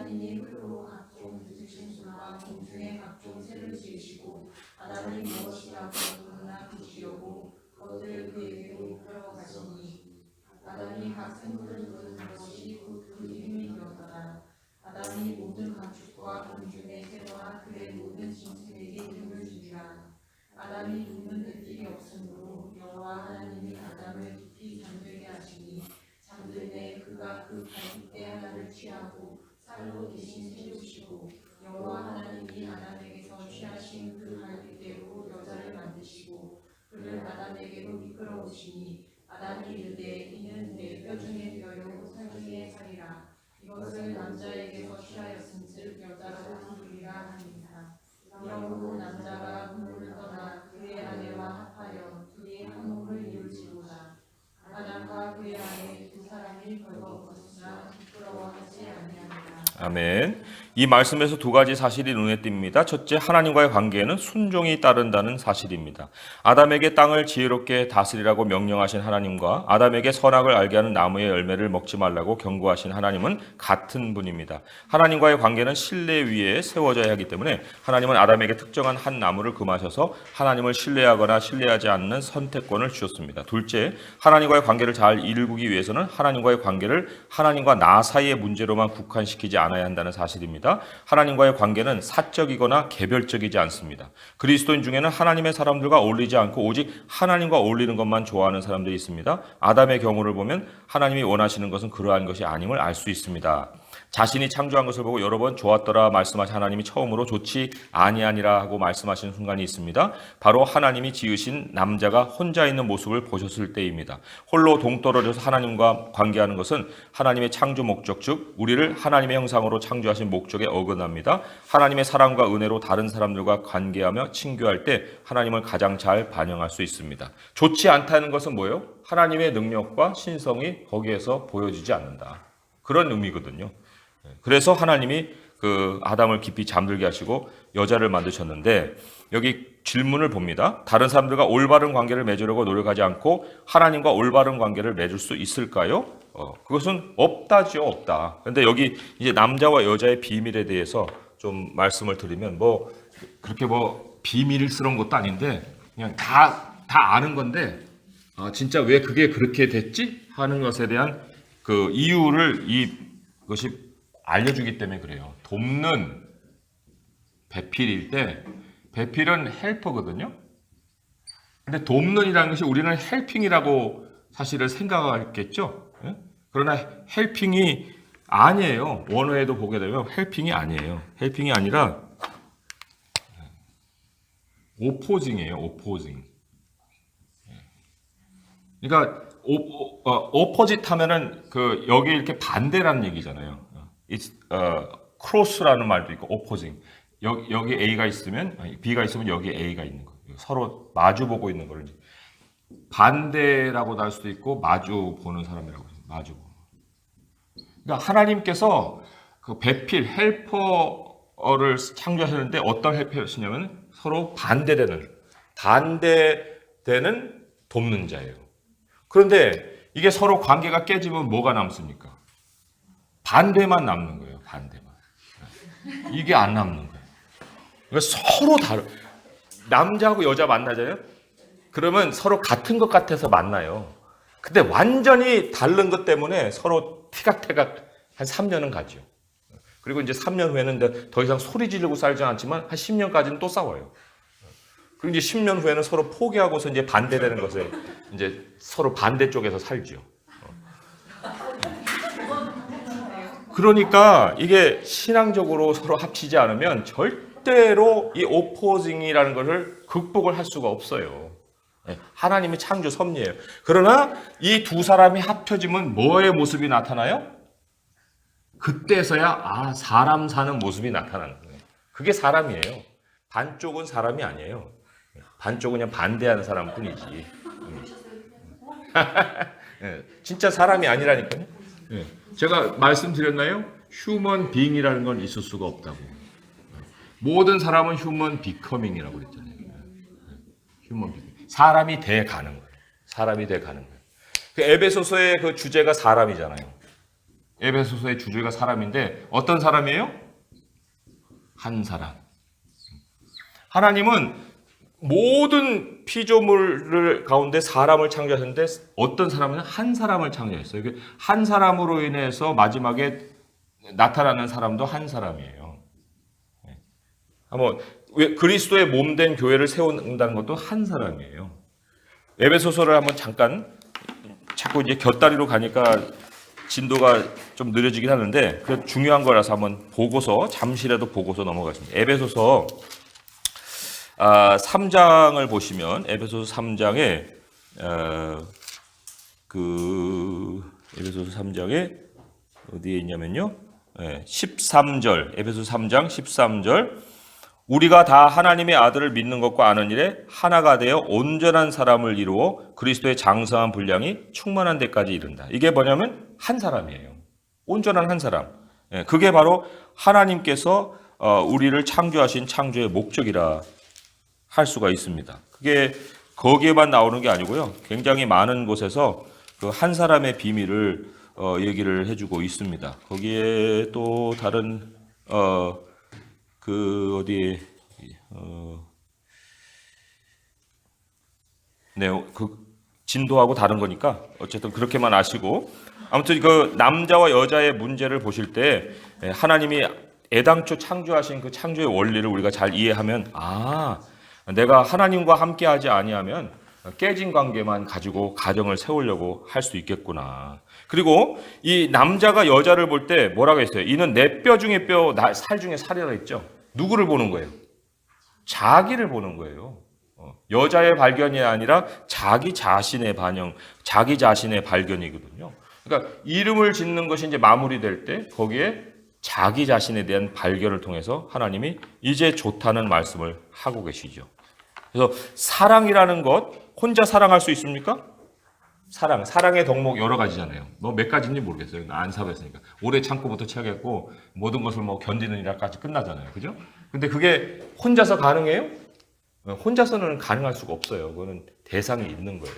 D: 하나님이 흙으로 각종 드신 수와 공중의 각종 새를 지으시고 아담이 무엇이라고 부르나 부시려고 그것을 그에게로 끌어가시니 아담이 각 생물을 부르는 것이 곧 그 이름이 되었더라. 아담이 모든 가축과 공중의 새와 그의 모든 짐승에게 이름을 주니라. 아담이 눕는 데필이 없으므로 여호와 하나님이 아담을 깊이 잠들게 하시니 잠들매 그가 그 갈빗대 하나를 취하고 쌀로 대신 채우시고 여호와 하나님이 아담에게서 취하신 그 갈빗대로 여자를 만드시고 그를 아담에게로 이끌어오시니 아담이 이르되 이는 내 뼈 중에 뼈요 살 중에 살이라. 이것을 남자에게서 취하였은즉 여자라고 부르리라 하니라. 이러므로 남자가 부모를 떠나 그의 아내와 합하여 둘이 한 몸을 이룰지로다. 아담과 그의 아내 두 사람이 벌거벗었으나 부끄러워하지 아니하니라.
A: 아멘. 이 말씀에서 두 가지 사실이 눈에 띕니다. 첫째, 하나님과의 관계에는 순종이 따른다는 사실입니다. 아담에게 땅을 지혜롭게 다스리라고 명령하신 하나님과 아담에게 선악을 알게 하는 나무의 열매를 먹지 말라고 경고하신 하나님은 같은 분입니다. 하나님과의 관계는 신뢰 위에 세워져야 하기 때문에 하나님은 아담에게 특정한 한 나무를 금하셔서 하나님을 신뢰하거나 신뢰하지 않는 선택권을 주셨습니다. 둘째, 하나님과의 관계를 잘 이루기 위해서는 하나님과의 관계를 하나님과 나 사이의 문제로만 국한시키지 않아야 한다는 사실입니다. 하나님과의 관계는 사적이거나 개별적이지 않습니다. 그리스도인 중에는 하나님의 사람들과 어울리지 않고 오직 하나님과 어울리는 것만 좋아하는 사람들이 있습니다. 아담의 경우를 보면 하나님이 원하시는 것은 그러한 것이 아님을 알 수 있습니다. 자신이 창조한 것을 보고 여러 번 좋았더라 말씀하신 하나님이 처음으로 좋지 아니하니라 하고 말씀하시는 순간이 있습니다. 바로 하나님이 지으신 남자가 혼자 있는 모습을 보셨을 때입니다. 홀로 동떨어져서 하나님과 관계하는 것은 하나님의 창조 목적, 즉 우리를 하나님의 형상으로 창조하신 목적에 어긋납니다. 하나님의 사랑과 은혜로 다른 사람들과 관계하며 친교할 때 하나님을 가장 잘 반영할 수 있습니다. 좋지 않다는 것은 뭐예요? 하나님의 능력과 신성이 거기에서 보여지지 않는다. 그런 의미거든요. 그래서 하나님이 그 아담을 깊이 잠들게 하시고 여자를 만드셨는데 여기 질문을 봅니다. 다른 사람들과 올바른 관계를 맺으려고 노력하지 않고 하나님과 올바른 관계를 맺을 수 있을까요? 그것은 없다죠, 없다. 그런데 여기 이제 남자와 여자의 비밀에 대해서 좀 말씀을 드리면 그렇게 비밀스러운 것도 아닌데 그냥 다 아는 건데 진짜 왜 그게 그렇게 됐지? 하는 것에 대한 그 이유를 이것이 알려주기 때문에 그래요. 돕는 배필일 때 배필은 헬퍼거든요. 근데 돕는이라는 것이 우리는 헬핑이라고 사실을 생각하겠죠. 그러나 헬핑이 아니에요. 원어에도 보게 되면 헬핑이 아니에요. 헬핑이 아니라 오포징이에요. 오포징. 그러니까 오포짓 하면은 여기 이렇게 반대라는 얘기잖아요. It's cross라는 말도 있고 opposing. 여기 A가 있으면 B가 있으면 여기 A가 있는 거예요. 서로 마주 보고 있는 거를 반대라고도 할 수도 있고 마주 보는 사람이라고 해요. 마주 보는. 그러니까 하나님께서 그 배필 헬퍼를 창조하셨는데 어떤 헬퍼였냐면 서로 반대되는 돕는 자예요. 그런데 이게 서로 관계가 깨지면 뭐가 남습니까? 반대만 남는 거예요. 반대만. 이게 안 남는 거예요. 그러니까 서로 남자하고 여자 만나잖아요. 그러면 서로 같은 것 같아서 만나요. 근데 완전히 다른 것 때문에 서로 티각태각 한 3년은 가죠. 그리고 이제 3년 후에는 더 이상 소리 지르고 살지 않지만 한 10년까지는 또 싸워요. 그리고 이제 10년 후에는 서로 포기하고서 이제 반대되는 것을 이제 서로 반대쪽에서 살죠. 그러니까 이게 신앙적으로 서로 합치지 않으면 절대로 이 오포징이라는 것을 극복을 할 수가 없어요. 하나님의 창조 섭리예요. 그러나 이 두 사람이 합쳐지면 뭐의 모습이 나타나요? 그때서야 사람 사는 모습이 나타나는 거예요. 그게 사람이에요. 반쪽은 사람이 아니에요. 반쪽은 그냥 반대하는 사람뿐이지. 진짜 사람이 아니라니까요. 제가 말씀드렸나요? 휴먼 빙이라는 건 있을 수가 없다고. 모든 사람은 휴먼 비커밍이라고 그랬잖아요. 휴먼 빙. 사람이 돼 가는 거예요. 사람이 돼 가는 거예요. 그 에베소서의 그 주제가 사람이잖아요. 에베소서의 주제가 사람인데 어떤 사람이에요? 한 사람. 하나님은 모든 피조물 가운데 사람을 창조하셨는데 어떤 사람은 한 사람을 창조했어요. 한 사람으로 인해서 마지막에 나타나는 사람도 한 사람이에요. 한번 그리스도의 몸된 교회를 세운다는 것도 한 사람이에요. 에베소서를 한번 잠깐 자꾸 이제 곁다리로 가니까 진도가 좀 느려지긴 하는데 그 중요한 거라서 한번 보고서 잠시라도 보고서 넘어가겠습니다. 에베소서 3장을 보시면 에베소서 3장에 에베소서 3장에 어디에 있냐면요. 13절 에베소서 3장 13절 우리가 다 하나님의 아들을 믿는 것과 아는 일에 하나가 되어 온전한 사람을 이루어 그리스도의 장성한 분량이 충만한 데까지 이른다. 이게 뭐냐면 한 사람이에요. 온전한 한 사람. 그게 바로 하나님께서 우리를 창조하신 창조의 목적이라 할 수가 있습니다. 그게 거기에만 나오는 게 아니고요. 굉장히 많은 곳에서 그 한 사람의 비밀을 얘기를 해주고 있습니다. 거기에 또 다른 진도하고 다른 거니까 어쨌든 그렇게만 아시고 아무튼 그 남자와 여자의 문제를 보실 때 하나님이 애당초 창조하신 그 창조의 원리를 우리가 잘 이해하면 내가 하나님과 함께하지 아니하면 깨진 관계만 가지고 가정을 세우려고 할 수 있겠구나. 그리고 이 남자가 여자를 볼 때 뭐라고 했어요? 이는 내 뼈 중에 뼈, 살 중에 살이라 했죠. 누구를 보는 거예요? 자기를 보는 거예요. 여자의 발견이 아니라 자기 자신의 반영, 자기 자신의 발견이거든요. 그러니까 이름을 짓는 것이 이제 마무리될 때 거기에 자기 자신에 대한 발견을 통해서 하나님이 이제 좋다는 말씀을 하고 계시죠. 그래서 사랑이라는 것 혼자 사랑할 수 있습니까? 사랑의 덕목 여러 가지잖아요. 뭐 몇 가지인지 모르겠어요. 안 사봤으니까. 오래 참고부터 시작했고 모든 것을 뭐 견디는 일까지 끝나잖아요. 그죠? 근데 그게 혼자서 가능해요? 혼자서는 가능할 수가 없어요. 그거는 대상이 있는 거예요.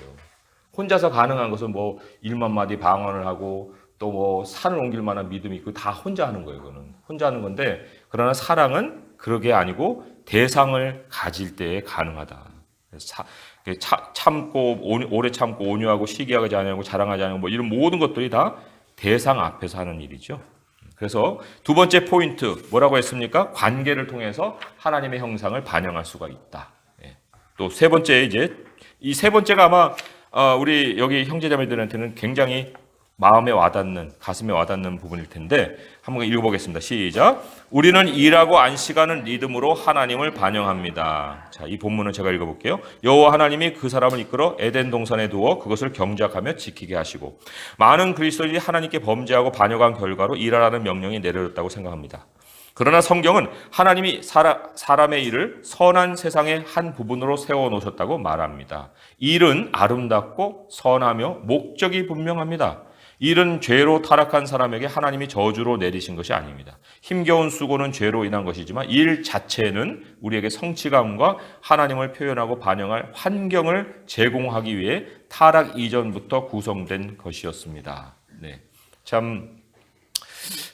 A: 혼자서 가능한 것은 뭐 1만 마디 방언을 하고 또 뭐 산을 옮길 만한 믿음이 있고 다 혼자 하는 거예요. 그거는 혼자 하는 건데 그러나 사랑은 그러게 아니고 대상을 가질 때에 가능하다. 참고 오래 참고 온유하고 시기하지 아니하고 자랑하지 아니하고 뭐 이런 모든 것들이 다 대상 앞에서 하는 일이죠. 그래서 두 번째 포인트 뭐라고 했습니까? 관계를 통해서 하나님의 형상을 반영할 수가 있다. 또 세 번째 이제 이 세 번째가 아마 우리 여기 형제자매들한테는 굉장히 마음에 와닿는 가슴에 와닿는 부분일 텐데 한번 읽어보겠습니다. 시작. 우리는 일하고 안식하는 리듬으로 하나님을 반영합니다. 자, 이 본문은 제가 읽어볼게요. 여호와 하나님이 그 사람을 이끌어 에덴 동산에 두어 그것을 경작하며 지키게 하시고 많은 그리스도인이 하나님께 범죄하고 반역한 결과로 일하라는 명령이 내려졌다고 생각합니다. 그러나 성경은 하나님이 사람의 일을 선한 세상의 한 부분으로 세워놓으셨다고 말합니다. 일은 아름답고 선하며 목적이 분명합니다. 일은 죄로 타락한 사람에게 하나님이 저주로 내리신 것이 아닙니다. 힘겨운 수고는 죄로 인한 것이지만 일 자체는 우리에게 성취감과 하나님을 표현하고 반영할 환경을 제공하기 위해 타락 이전부터 구성된 것이었습니다. 네. 참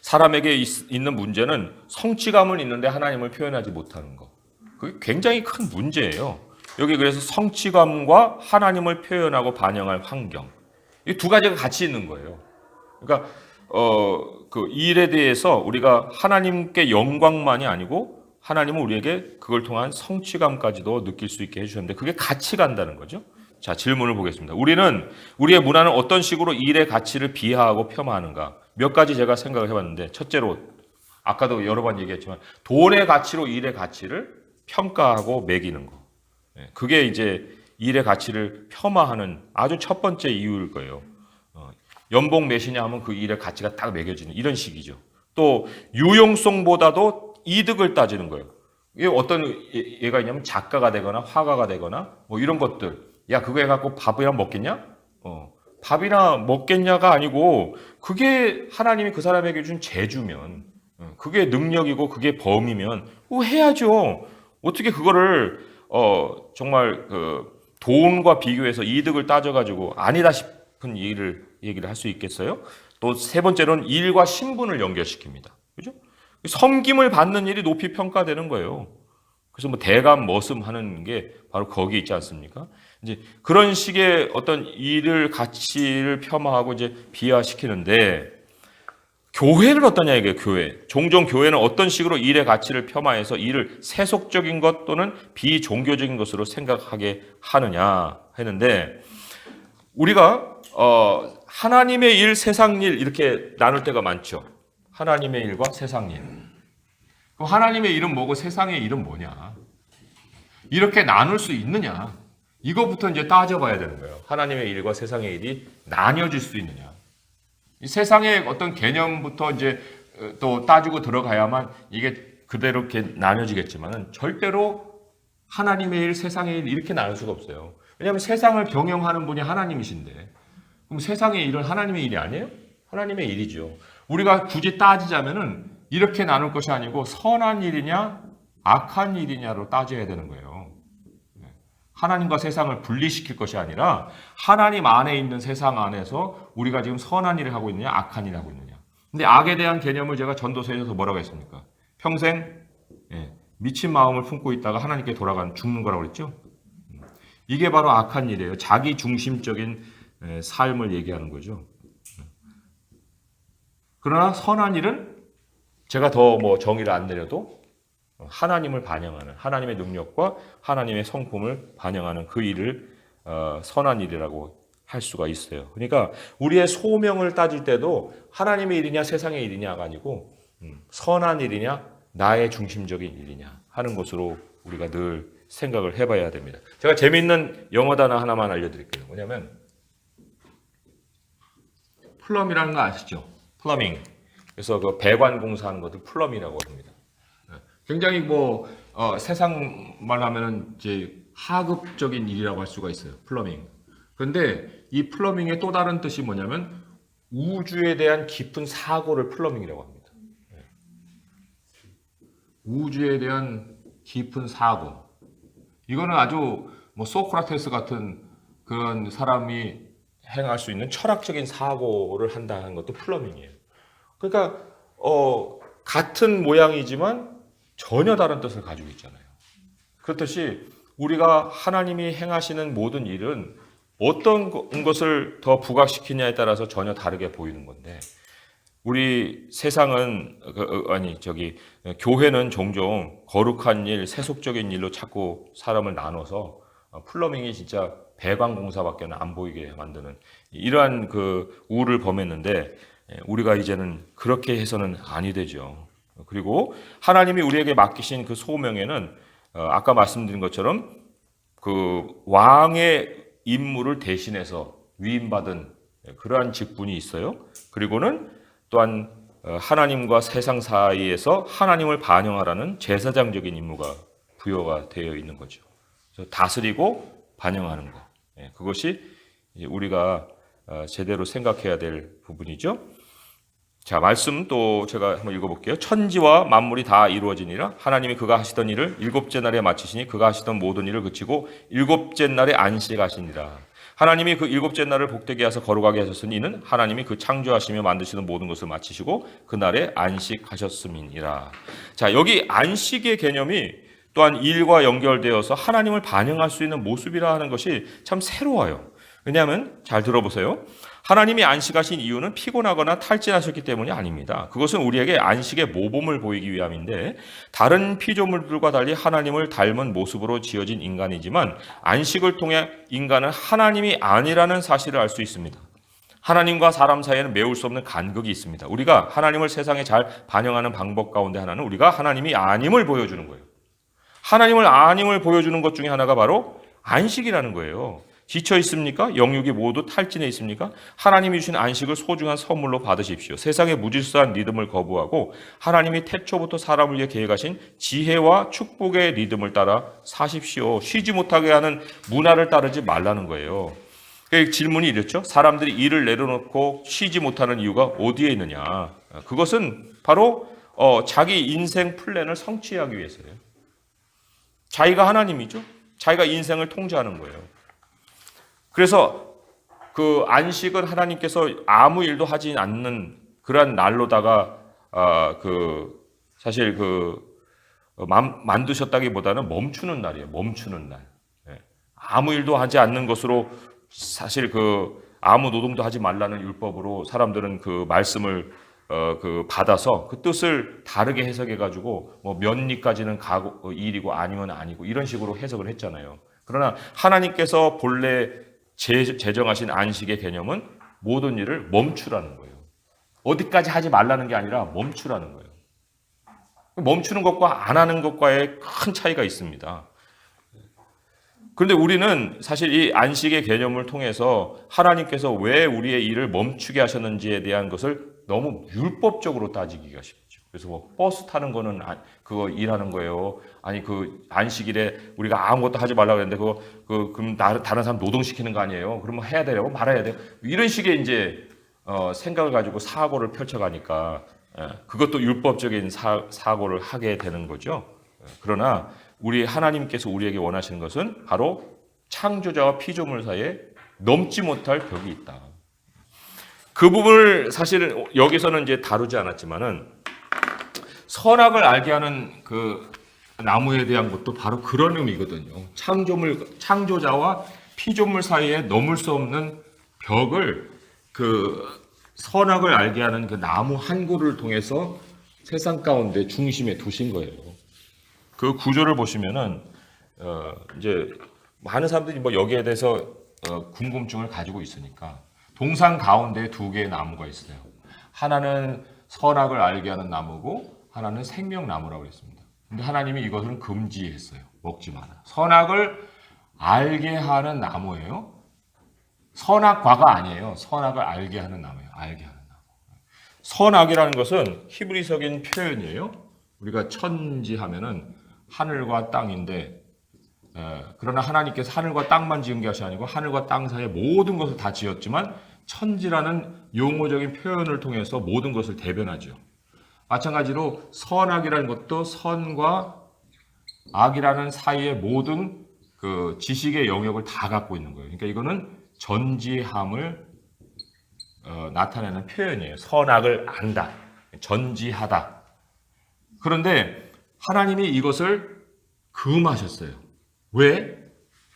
A: 사람에게 있는 문제는 성취감은 있는데 하나님을 표현하지 못하는 것. 그게 굉장히 큰 문제예요. 여기 그래서 성취감과 하나님을 표현하고 반영할 환경. 이 두 가지가 같이 있는 거예요. 그러니까 그 일에 대해서 우리가 하나님께 영광만이 아니고 하나님은 우리에게 그걸 통한 성취감까지도 느낄 수 있게 해주셨는데 그게 같이 간다는 거죠. 자, 질문을 보겠습니다. 우리의 문화는 어떤 식으로 일의 가치를 비하하고 폄하하는가? 몇 가지 제가 생각을 해봤는데 첫째로 아까도 여러 번 얘기했지만 돈의 가치로 일의 가치를 평가하고 매기는 거. 그게 이제 일의 가치를 폄하하는 아주 첫 번째 이유일 거예요. 연봉 몇이냐 하면 그 일의 가치가 딱 매겨지는 이런 식이죠. 또 유용성보다도 이득을 따지는 거예요. 이게 어떤 얘가 있냐면 작가가 되거나 화가가 되거나 뭐 이런 것들. 야, 그거 해갖고 밥이랑 먹겠냐? 밥이나 먹겠냐가 아니고 그게 하나님이 그 사람에게 준 재주면 그게 능력이고 그게 범이면 해야죠. 어떻게 그거를 정말 그 돈과 비교해서 이득을 따져가지고 아니다 싶은 얘기를 할 수 있겠어요? 또 세 번째로는 일과 신분을 연결시킵니다. 그죠? 섬김을 받는 일이 높이 평가되는 거예요. 그래서 뭐 대감 머슴하는 게 바로 거기 있지 않습니까? 이제 그런 식의 어떤 일을 가치를 폄하하고 이제 비하시키는데 교회는 어떠냐 이게 교회. 종종 교회는 어떤 식으로 일의 가치를 폄하해서 일을 세속적인 것 또는 비종교적인 것으로 생각하게 하느냐 했는데 우리가 하나님의 일, 세상 일 이렇게 나눌 때가 많죠. 하나님의 일과 세상 일. 그럼 하나님의 일은 뭐고 세상의 일은 뭐냐? 이렇게 나눌 수 있느냐? 이거부터 이제 따져봐야 되는 거예요. 하나님의 일과 세상의 일이 나뉘어질 수 있느냐? 이 세상의 어떤 개념부터 이제 또 따지고 들어가야만 이게 그대로 이렇게 나뉘어지겠지만은 절대로 하나님의 일, 세상의 일 이렇게 나눌 수가 없어요. 왜냐하면 세상을 경영하는 분이 하나님이신데 그럼 세상의 일은 하나님의 일이 아니에요? 하나님의 일이죠. 우리가 굳이 따지자면은 이렇게 나눌 것이 아니고 선한 일이냐 악한 일이냐로 따져야 되는 거예요. 하나님과 세상을 분리시킬 것이 아니라 하나님 안에 있는 세상 안에서 우리가 지금 선한 일을 하고 있느냐 악한 일을 하고 있느냐. 근데 악에 대한 개념을 제가 전도서에서 뭐라고 했습니까? 평생 미친 마음을 품고 있다가 하나님께 돌아가는 죽는 거라고 그랬죠. 이게 바로 악한 일이에요. 자기 중심적인 삶을 얘기하는 거죠. 그러나 선한 일은 제가 더 뭐 정의를 안 내려도 하나님을 반영하는 하나님의 능력과 하나님의 성품을 반영하는 그 일을 선한 일이라고 할 수가 있어요. 그러니까 우리의 소명을 따질 때도 하나님의 일이냐 세상의 일이냐가 아니고 선한 일이냐 나의 중심적인 일이냐 하는 것으로 우리가 늘 생각을 해봐야 됩니다. 제가 재미있는 영어 단어 하나만 알려드릴게요. 뭐냐면 플럼이라는 거 아시죠? 플러밍. 그래서 그 배관 공사하는 것들 플럼이라고 합니다. 굉장히 뭐 세상 말하면은 이제 하급적인 일이라고 할 수가 있어요. 플러밍. 그런데 이 플러밍의 또 다른 뜻이 뭐냐면 우주에 대한 깊은 사고를 플러밍이라고 합니다. 우주에 대한 깊은 사고. 이거는 아주 뭐 소크라테스 같은 그런 사람이 행할 수 있는 철학적인 사고를 한다는 것도 플러밍이에요. 그러니까 같은 모양이지만 전혀 다른 뜻을 가지고 있잖아요. 그렇듯이 우리가 하나님이 행하시는 모든 일은 어떤 것을 더 부각시키냐에 따라서 전혀 다르게 보이는 건데 우리 세상은 교회는 종종 거룩한 일, 세속적인 일로 자꾸 사람을 나눠서 플러밍이 진짜 배관 공사밖에 안 보이게 만드는 이러한 그 우를 범했는데 우리가 이제는 그렇게 해서는 아니 되죠. 그리고 하나님이 우리에게 맡기신 그 소명에는 아까 말씀드린 것처럼 그 왕의 임무를 대신해서 위임받은 그러한 직분이 있어요. 그리고는 또한 하나님과 세상 사이에서 하나님을 반영하라는 제사장적인 임무가 부여가 되어 있는 거죠. 그래서 다스리고 반영하는 것. 그것이 우리가 제대로 생각해야 될 부분이죠. 자, 말씀 또 제가 한번 읽어볼게요. 천지와 만물이 다 이루어지니라 하나님이 그가 하시던 일을 일곱째 날에 마치시니 그가 하시던 모든 일을 그치고 일곱째 날에 안식하시니라. 하나님이 그 일곱째 날을 복되게 하사 거룩하게 하셨으니 이는 하나님이 그 창조하시며 만드시는 모든 것을 마치시고 그날에 안식하셨음이니라. 자, 여기 안식의 개념이 또한 일과 연결되어서 하나님을 반영할 수 있는 모습이라 하는 것이 참 새로워요. 왜냐하면 잘 들어보세요. 하나님이 안식하신 이유는 피곤하거나 탈진하셨기 때문이 아닙니다. 그것은 우리에게 안식의 모범을 보이기 위함인데 다른 피조물들과 달리 하나님을 닮은 모습으로 지어진 인간이지만 안식을 통해 인간은 하나님이 아니라는 사실을 알 수 있습니다. 하나님과 사람 사이에는 메울 수 없는 간극이 있습니다. 우리가 하나님을 세상에 잘 반영하는 방법 가운데 하나는 우리가 하나님이 아님을 보여주는 거예요. 하나님을 아님을 보여주는 것 중에 하나가 바로 안식이라는 거예요. 지쳐 있습니까? 영육이 모두 탈진해 있습니까? 하나님이 주신 안식을 소중한 선물로 받으십시오. 세상의 무질서한 리듬을 거부하고 하나님이 태초부터 사람을 위해 계획하신 지혜와 축복의 리듬을 따라 사십시오. 쉬지 못하게 하는 문화를 따르지 말라는 거예요. 질문이 이랬죠. 사람들이 일을 내려놓고 쉬지 못하는 이유가 어디에 있느냐? 그것은 바로 자기 인생 플랜을 성취하기 위해서예요. 자기가 하나님이죠. 자기가 인생을 통제하는 거예요. 그래서 그 안식은 하나님께서 아무 일도 하지 않는 그러한 날로다가 사실 만드셨다기보다는 멈추는 날이에요. 멈추는 날. 예. 아무 일도 하지 않는 것으로 사실 아무 노동도 하지 말라는 율법으로 사람들은 그 말씀을 받아서 그 뜻을 다르게 해석해 가지고 뭐 몇리까지는 일이고 아니면 아니고 이런 식으로 해석을 했잖아요. 그러나 하나님께서 본래 제정하신 안식의 개념은 모든 일을 멈추라는 거예요. 어디까지 하지 말라는 게 아니라 멈추라는 거예요. 멈추는 것과 안 하는 것과의 큰 차이가 있습니다. 그런데 우리는 사실 이 안식의 개념을 통해서 하나님께서 왜 우리의 일을 멈추게 하셨는지에 대한 것을 너무 율법적으로 따지기가 쉽죠. 그래서 뭐 버스 타는 거는 그거 일하는 거예요. 아니 그 안식일에 우리가 아무것도 하지 말라고 했는데 그럼 다른 사람 노동시키는 거 아니에요? 그러면 해야 돼요? 말아야 돼요? 이런 식의 이제 생각을 가지고 사고를 펼쳐가니까 그것도 율법적인 사고를 하게 되는 거죠. 그러나 우리 하나님께서 우리에게 원하시는 것은 바로 창조자와 피조물 사이에 넘지 못할 벽이 있다. 그 부분을 사실은 여기서는 이제 다루지 않았지만은 선악을 알게 하는 그 나무에 대한 것도 바로 그런 의미거든요. 창조자와 피조물 사이에 넘을 수 없는 벽을 선악을 알게 하는 그 나무 한 그루를 통해서 세상 가운데 중심에 두신 거예요. 그 구조를 보시면은 이제 많은 사람들이 뭐 여기에 대해서 궁금증을 가지고 있으니까 동산 가운데 두 개의 나무가 있어요. 하나는 선악을 알게 하는 나무고 하나는 생명나무라고 했습니다. 근데 하나님이 이것을 금지했어요. 먹지 마라. 선악을 알게 하는 나무예요. 선악과가 아니에요. 선악을 알게 하는 나무예요. 알게 하는 나무. 선악이라는 것은 히브리적인 표현이에요. 우리가 천지 하면은 하늘과 땅인데 그러나 하나님께서 하늘과 땅만 지은 것이 아니고 하늘과 땅 사이의 모든 것을 다 지었지만 천지라는 용어적인 표현을 통해서 모든 것을 대변하죠. 마찬가지로 선악이라는 것도 선과 악이라는 사이의 모든 그 지식의 영역을 다 갖고 있는 거예요. 그러니까 이거는 전지함을 나타내는 표현이에요. 선악을 안다, 전지하다. 그런데 하나님이 이것을 금하셨어요. 왜?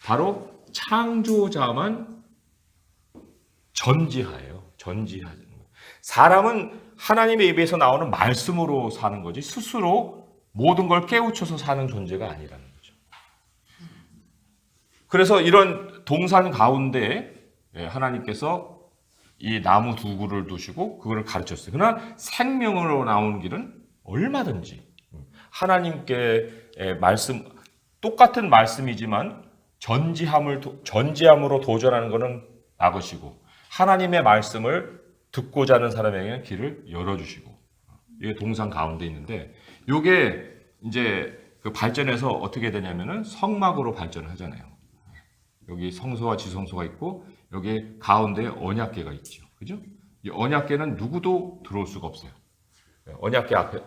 A: 바로 창조자만 전지하예요. 전지하는 거예요. 사람은 하나님의 입에서 나오는 말씀으로 사는 거지 스스로 모든 걸 깨우쳐서 사는 존재가 아니라는 거죠. 그래서 이런 동산 가운데 하나님께서 이 나무 두 그루를 두시고 그거를 가르쳤어요. 그러나 생명으로 나오는 길은 얼마든지 하나님께 말씀 똑같은 말씀이지만 전지함으로 도전하는 것은 막으시고 하나님의 말씀을 듣고자 하는 사람에게는 길을 열어주시고 이게 동산 가운데 있는데 이게 이제 그 발전해서 어떻게 되냐면은 성막으로 발전을 하잖아요. 여기 성소와 지성소가 있고 여기 가운데 언약궤가 있죠. 그죠? 이 언약궤는 누구도 들어올 수가 없어요. 언약궤 앞에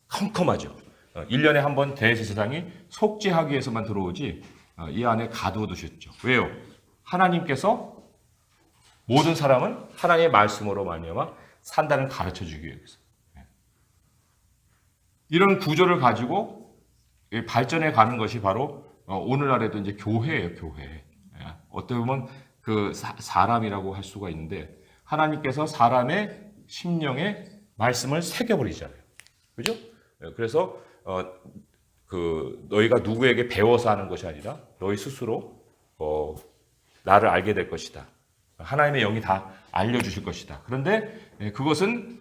A: 컴컴하죠. 1년에 한 번 대제사장이 속죄하기 위해서만 들어오지 이 안에 가두어두셨죠. 왜요? 하나님께서 모든 사람은 하나님의 말씀으로 말미암아 산다는 가르쳐주기 위해서. 이런 구조를 가지고 발전해 가는 것이 바로 오늘날에도 이제 교회예요, 교회. 어떻게 보면 그 사람이라고 할 수가 있는데 하나님께서 사람의 심령에 말씀을 새겨버리잖아요. 그죠? 그래서 너희가 누구에게 배워서 하는 것이 아니라 너희 스스로 나를 알게 될 것이다. 하나님의 영이 다 알려주실 것이다. 그런데 그것은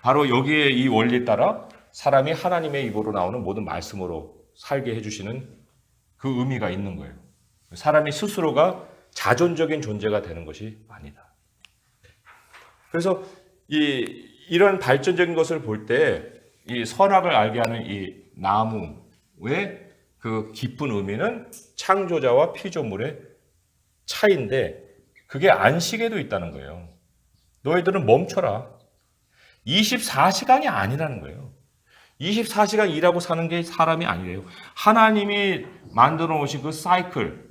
A: 바로 여기에 이 원리에 따라 사람이 하나님의 입으로 나오는 모든 말씀으로 살게 해주시는 그 의미가 있는 거예요. 사람이 스스로가 자존적인 존재가 되는 것이 아니다. 그래서 이런 발전적인 것을 볼 때 이 선악을 알게 하는 이 나무의 그 깊은 의미는 창조자와 피조물의 차이인데 그게 안식에도 있다는 거예요. 너희들은 멈춰라. 24시간이 아니라는 거예요. 24시간 일하고 사는 게 사람이 아니래요. 하나님이 만들어 놓으신 그 사이클,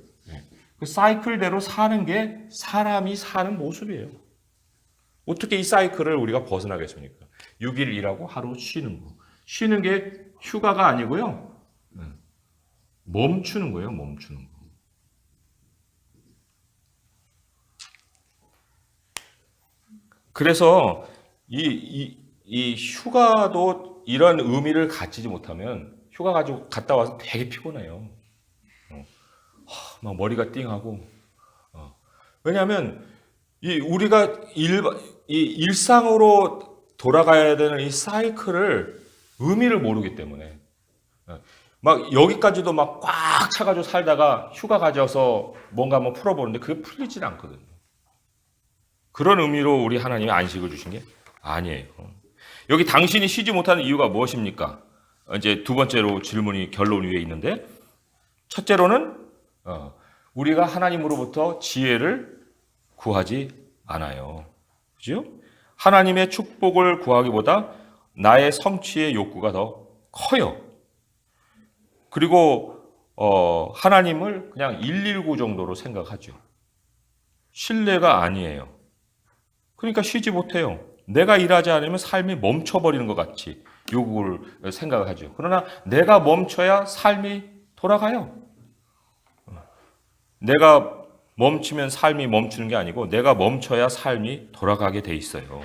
A: 그 사이클대로 사는 게 사람이 사는 모습이에요. 어떻게 이 사이클을 우리가 벗어나겠습니까? 6일 일하고 하루 쉬는 거. 쉬는 게 휴가가 아니고요. 멈추는 거예요. 멈추는 거. 그래서 이 휴가도 이런 의미를 갖지 못하면 휴가 가지고 갔다 와서 되게 피곤해요. 막 머리가 띵하고. 왜냐하면 우리가 일상으로 돌아가야 되는 이 사이클을 의미를 모르기 때문에 막 여기까지도 막 꽉 차가지고 살다가 휴가 가져서 뭔가 한번 풀어보는데 그게 풀리질 않거든요. 그런 의미로 우리 하나님이 안식을 주신 게 아니에요. 여기 당신이 쉬지 못하는 이유가 무엇입니까? 이제 두 번째로 질문이 결론 위에 있는데, 첫째로는 우리가 하나님으로부터 지혜를 구하지 않아요. 그죠? 하나님의 축복을 구하기보다 나의 성취의 욕구가 더 커요. 그리고 하나님을 그냥 119 정도로 생각하죠. 신뢰가 아니에요. 그러니까 쉬지 못해요. 내가 일하지 않으면 삶이 멈춰버리는 것 같이 요구를 생각하죠. 그러나 내가 멈춰야 삶이 돌아가요. 내가 멈추면 삶이 멈추는 게 아니고 내가 멈춰야 삶이 돌아가게 돼 있어요.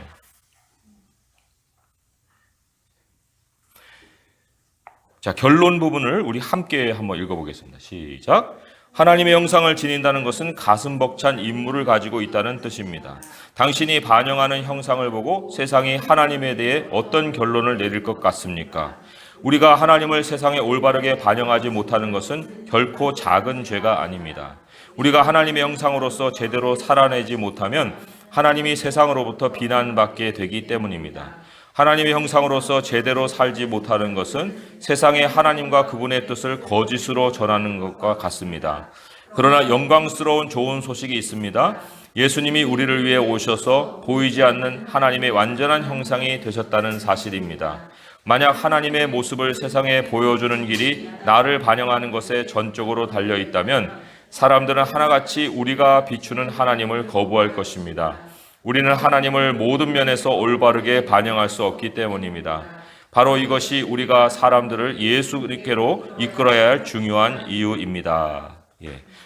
A: 자, 결론 부분을 우리 함께 한번 읽어보겠습니다. 시작. 하나님의 형상을 지닌다는 것은 가슴 벅찬 임무를 가지고 있다는 뜻입니다. 당신이 반영하는 형상을 보고 세상이 하나님에 대해 어떤 결론을 내릴 것 같습니까? 우리가 하나님을 세상에 올바르게 반영하지 못하는 것은 결코 작은 죄가 아닙니다. 우리가 하나님의 형상으로서 제대로 살아내지 못하면 하나님이 세상으로부터 비난받게 되기 때문입니다. 하나님의 형상으로서 제대로 살지 못하는 것은 세상에 하나님과 그분의 뜻을 거짓으로 전하는 것과 같습니다. 그러나 영광스러운 좋은 소식이 있습니다. 예수님이 우리를 위해 오셔서 보이지 않는 하나님의 완전한 형상이 되셨다는 사실입니다. 만약 하나님의 모습을 세상에 보여주는 길이 나를 반영하는 것에 전적으로 달려 있다면 사람들은 하나같이 우리가 비추는 하나님을 거부할 것입니다. 우리는 하나님을 모든 면에서 올바르게 반영할 수 없기 때문입니다. 바로 이것이 우리가 사람들을 예수께로 이끌어야 할 중요한 이유입니다.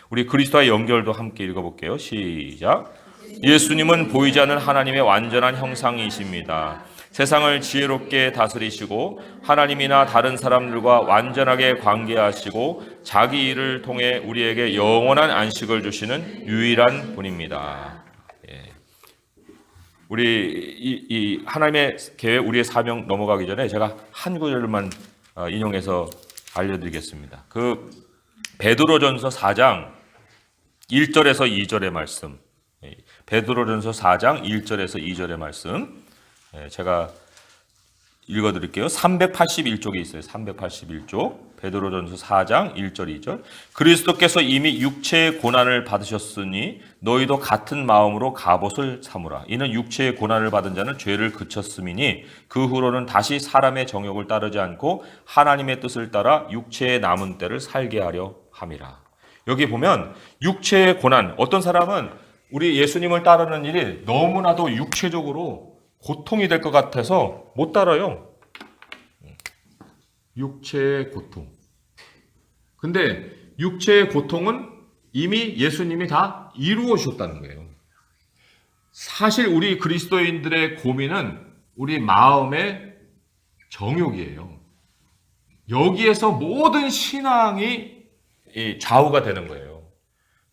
A: 우리 그리스도와의 연결도 함께 읽어볼게요. 시작. 예수님은 보이지 않는 하나님의 완전한 형상이십니다. 세상을 지혜롭게 다스리시고 하나님이나 다른 사람들과 완전하게 관계하시고 자기 일을 통해 우리에게 영원한 안식을 주시는 유일한 분입니다. 우리 이 하나님의 계획, 우리의 사명 넘어가기 전에 제가 한 구절만 인용해서 알려드리겠습니다. 그 베드로전서 4장 1절에서 2절의 말씀, 베드로전서 4장 1절에서 2절의 말씀 제가 읽어드릴게요. 381쪽에 있어요. 381쪽 베드로전서 4장 1절 2절. 그리스도께서 이미 육체의 고난을 받으셨으니 너희도 같은 마음으로 갑옷을 삼으라. 이는 육체의 고난을 받은 자는 죄를 그쳤음이니 그 후로는 다시 사람의 정욕을 따르지 않고 하나님의 뜻을 따라 육체의 남은 때를 살게 하려 함이라. 여기 보면 육체의 고난, 어떤 사람은 우리 예수님을 따르는 일이 너무나도 육체적으로 고통이 될 것 같아서 못 따라요. 육체의 고통. 근데 육체의 고통은 이미 예수님이 다 이루어 주셨다는 거예요. 사실 우리 그리스도인들의 고민은 우리 마음의 정욕이에요. 여기에서 모든 신앙이 좌우가 되는 거예요.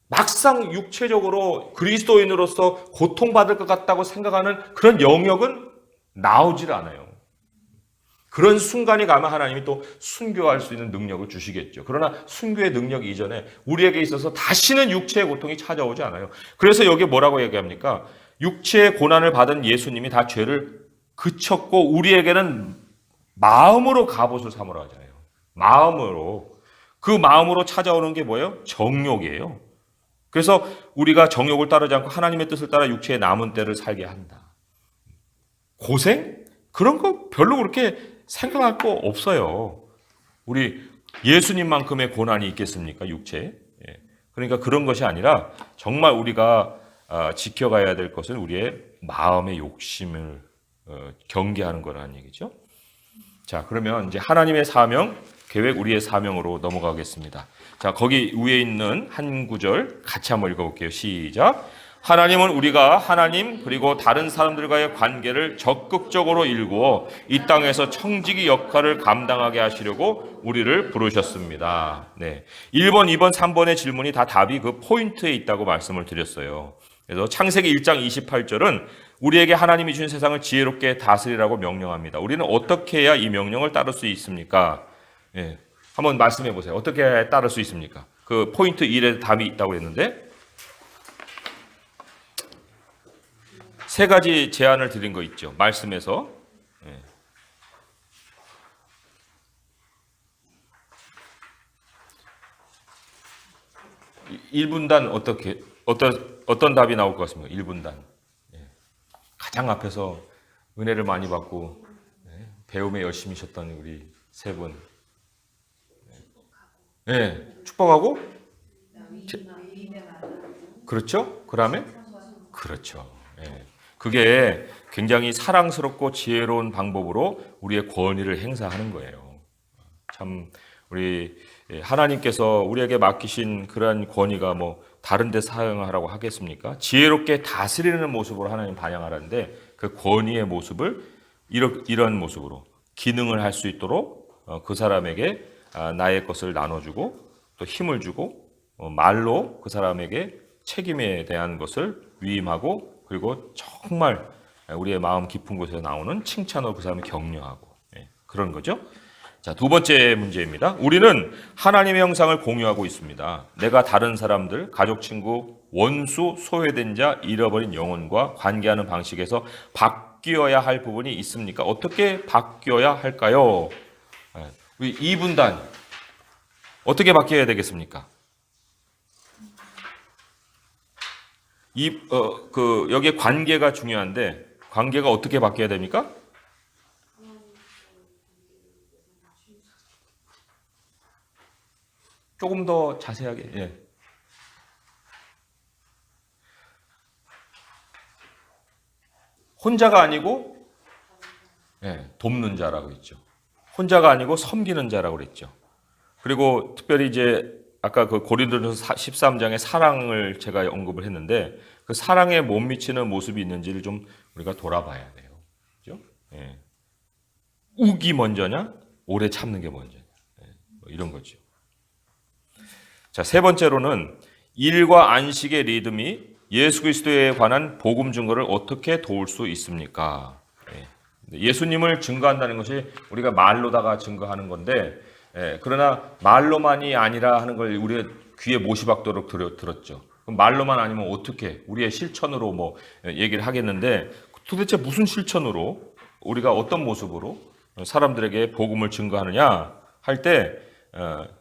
A: 막상 육체적으로 그리스도인으로서 고통받을 것 같다고 생각하는 그런 영역은 나오질 않아요. 그런 순간이 가면 하나님이 또 순교할 수 있는 능력을 주시겠죠. 그러나 순교의 능력 이전에 우리에게 있어서 다시는 육체의 고통이 찾아오지 않아요. 그래서 여기 뭐라고 얘기합니까? 육체의 고난을 받은 예수님이 다 죄를 그쳤고 우리에게는 마음으로 갑옷을 삼으라 하잖아요. 마음으로. 그 마음으로 찾아오는 게 뭐예요? 정욕이에요. 그래서 우리가 정욕을 따르지 않고 하나님의 뜻을 따라 육체의 남은 때를 살게 한다. 고생? 그런 거 별로 그렇게 생각할 거 없어요. 우리 예수님만큼의 고난이 있겠습니까? 육체에. 그러니까 그런 것이 아니라 정말 우리가 지켜가야 될 것은 우리의 마음의 욕심을 경계하는 거라는 얘기죠. 자, 그러면 이제 하나님의 사명, 계획, 우리의 사명으로 넘어가겠습니다. 자, 거기 위에 있는 한 구절 같이 한번 읽어볼게요. 시작. 하나님은 우리가 하나님 그리고 다른 사람들과의 관계를 적극적으로 일구어 이 땅에서 청지기 역할을 감당하게 하시려고 우리를 부르셨습니다. 네, 1번, 2번, 3번의 질문이 다 답이 그 포인트에 있다고 말씀을 드렸어요. 그래서 창세기 1장 28절은 우리에게 하나님이 주신 세상을 지혜롭게 다스리라고 명령합니다. 우리는 어떻게 해야 이 명령을 따를 수 있습니까? 네, 한번 말씀해 보세요. 어떻게 따를 수 있습니까? 그 포인트 1에 답이 있다고 했는데 세 가지 제안을 드린 거 있죠. 말씀에서. 네. 일분단 어떤 답이 나올 것 같습니까? 1분단. 네. 가장 앞에서 은혜를 많이 받고 네. 배움에 열심히 하셨던 우리 세 분. 네. 축복하고 그렇죠? 그다음에 그렇죠. 네. 그게 굉장히 사랑스럽고 지혜로운 방법으로 우리의 권위를 행사하는 거예요. 참 우리 하나님께서 우리에게 맡기신 그러한 권위가 뭐 다른 데 사용하라고 하겠습니까? 지혜롭게 다스리는 모습으로 하나님 반영하라는데 그 권위의 모습을 이런 모습으로 기능을 할 수 있도록 그 사람에게 나의 것을 나눠주고 또 힘을 주고 말로 그 사람에게 책임에 대한 것을 위임하고 그리고 정말 우리의 마음 깊은 곳에서 나오는 칭찬으로 그 사람을 격려하고 그런 거죠. 자, 두 번째 문제입니다. 우리는 하나님의 형상을 공유하고 있습니다. 내가 다른 사람들, 가족, 친구, 원수, 소외된 자, 잃어버린 영혼과 관계하는 방식에서 바뀌어야 할 부분이 있습니까? 어떻게 바뀌어야 할까요? 우리 이분단 어떻게 바뀌어야 되겠습니까? 여기에 관계가 중요한데 관계가 어떻게 바뀌어야 됩니까? 조금 더 자세하게. 예. 혼자가 아니고 돕는 자라고 했죠. 혼자가 아니고 섬기는 자라고 그랬죠. 그리고 특별히 이제 아까 그 고린도전서 13장의 사랑을 제가 언급을 했는데 그 사랑에 못 미치는 모습이 있는지를 좀 우리가 돌아봐야 돼요. 그죠? 예. 우기 먼저냐? 오래 참는 게 먼저냐? 뭐 이런 거죠. 자, 세 번째로는 일과 안식의 리듬이 예수 그리스도에 관한 복음 증거를 어떻게 도울 수 있습니까? 예수님을 증거한다는 것이 우리가 말로다가 증거하는 건데 그러나 말로만이 아니라 하는 걸 우리의 귀에 못이 박도록 들었죠. 그럼 말로만 아니면 어떻게 우리의 실천으로 뭐 얘기를 하겠는데 도대체 무슨 실천으로 우리가 어떤 모습으로 사람들에게 복음을 증거하느냐 할 때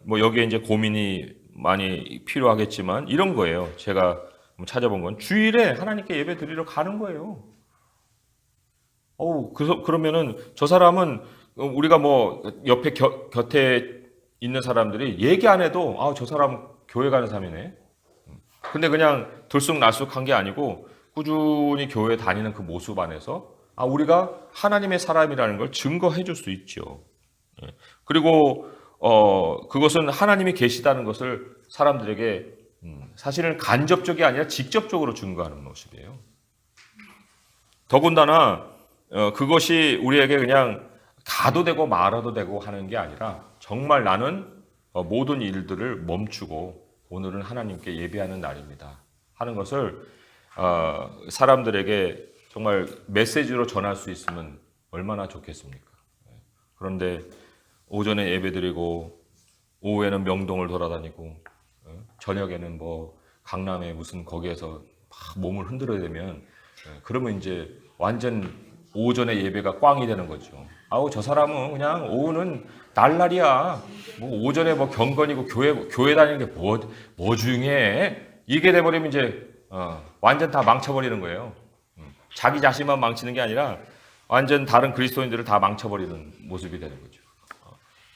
A: 뭐 여기에 이제 고민이 많이 필요하겠지만 이런 거예요. 제가 찾아본 건 주일에 하나님께 예배 드리러 가는 거예요. 그러면은 저 사람은 우리가 뭐 옆에 곁에 있는 사람들이 얘기 안 해도 저 사람 교회 가는 사람이네. 근데 그냥 들쑥날쑥한 게 아니고 꾸준히 교회 다니는 그 모습 안에서 우리가 하나님의 사람이라는 걸 증거해 줄 수 있죠. 그리고 그것은 하나님이 계시다는 것을 사람들에게 사실은 간접적이 아니라 직접적으로 증거하는 모습이에요. 더군다나 그것이 우리에게 그냥 가도 되고 말아도 되고 하는 게 아니라 정말 나는 모든 일들을 멈추고 오늘은 하나님께 예배하는 날입니다 하는 것을 사람들에게 정말 메시지로 전할 수 있으면 얼마나 좋겠습니까? 그런데 오전에 예배드리고 오후에는 명동을 돌아다니고 저녁에는 뭐 강남에 무슨 거기에서 막 몸을 흔들어야 되면 그러면 이제 완전 오전에 예배가 꽝이 되는 거죠. 저 사람은 그냥 오후는 날라리야. 뭐 오전에 뭐 경건이고 교회 다니는 게 뭐 중요해? 이게 돼버리면 이제 완전 다 망쳐버리는 거예요. 자기 자신만 망치는 게 아니라 완전 다른 그리스도인들을 다 망쳐버리는 모습이 되는 거죠.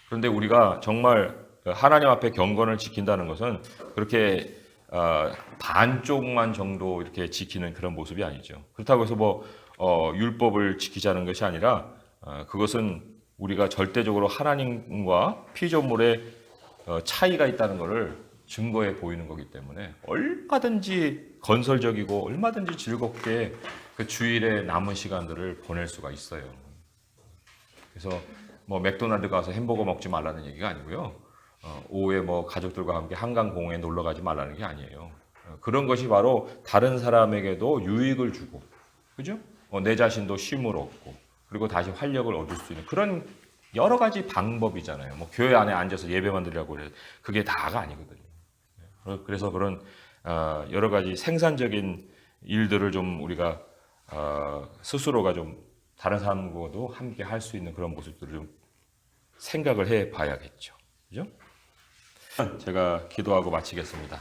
A: 그런데 우리가 정말 하나님 앞에 경건을 지킨다는 것은 그렇게 반쪽만 정도 이렇게 지키는 그런 모습이 아니죠. 그렇다고 해서 율법을 지키자는 것이 아니라 그것은 우리가 절대적으로 하나님과 피조물의 차이가 있다는 것을 증거해 보이는 거기 때문에 얼마든지 건설적이고 얼마든지 즐겁게 그 주일에 남은 시간들을 보낼 수가 있어요. 그래서 맥도날드 가서 햄버거 먹지 말라는 얘기가 아니고요. 오후에 가족들과 함께 한강 공원에 놀러 가지 말라는 게 아니에요. 그런 것이 바로 다른 사람에게도 유익을 주고, 그죠? 내 자신도 쉼을 얻고, 그리고 다시 활력을 얻을 수 있는 그런 여러 가지 방법이잖아요. 교회 안에 앉아서 예배만 드리라고 해서 그게 다가 아니거든요. 그래서 그런 여러 가지 생산적인 일들을 좀 우리가 스스로가 좀 다른 사람과도 함께 할 수 있는 그런 모습들을 좀 생각을 해 봐야겠죠. 그죠? 제가 기도하고 마치겠습니다.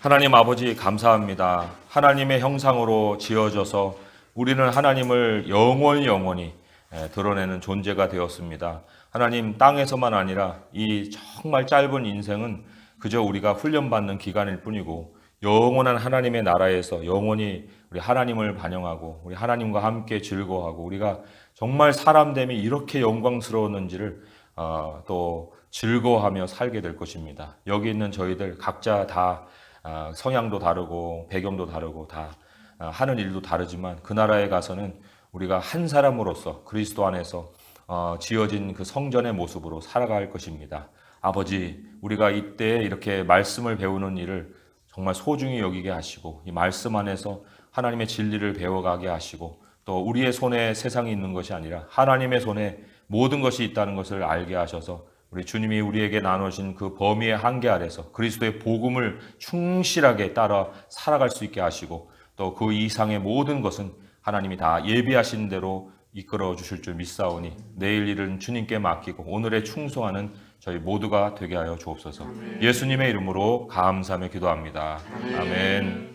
A: 하나님 아버지 감사합니다. 하나님의 형상으로 지어져서 우리는 하나님을 영원히 드러내는 존재가 되었습니다. 하나님 땅에서만 아니라 이 정말 짧은 인생은 그저 우리가 훈련받는 기간일 뿐이고 영원한 하나님의 나라에서 영원히 우리 하나님을 반영하고 우리 하나님과 함께 즐거워하고 우리가 정말 사람됨이 이렇게 영광스러웠는지를 또 즐거워하며 살게 될 것입니다. 여기 있는 저희들 각자 다 성향도 다르고 배경도 다르고 다 하는 일도 다르지만 그 나라에 가서는 우리가 한 사람으로서 그리스도 안에서 지어진 그 성전의 모습으로 살아갈 것입니다. 아버지, 우리가 이때 이렇게 말씀을 배우는 일을 정말 소중히 여기게 하시고 이 말씀 안에서 하나님의 진리를 배워가게 하시고 또 우리의 손에 세상이 있는 것이 아니라 하나님의 손에 모든 것이 있다는 것을 알게 하셔서 우리 주님이 우리에게 나누신 그 범위의 한계 아래서 그리스도의 복음을 충실하게 따라 살아갈 수 있게 하시고 또 그 이상의 모든 것은 하나님이 다 예비하신 대로 이끌어 주실 줄 믿사오니 내일 일은 주님께 맡기고 오늘에 충성하는 저희 모두가 되게 하여 주옵소서. 예수님의 이름으로 감사하며 기도합니다. 아멘.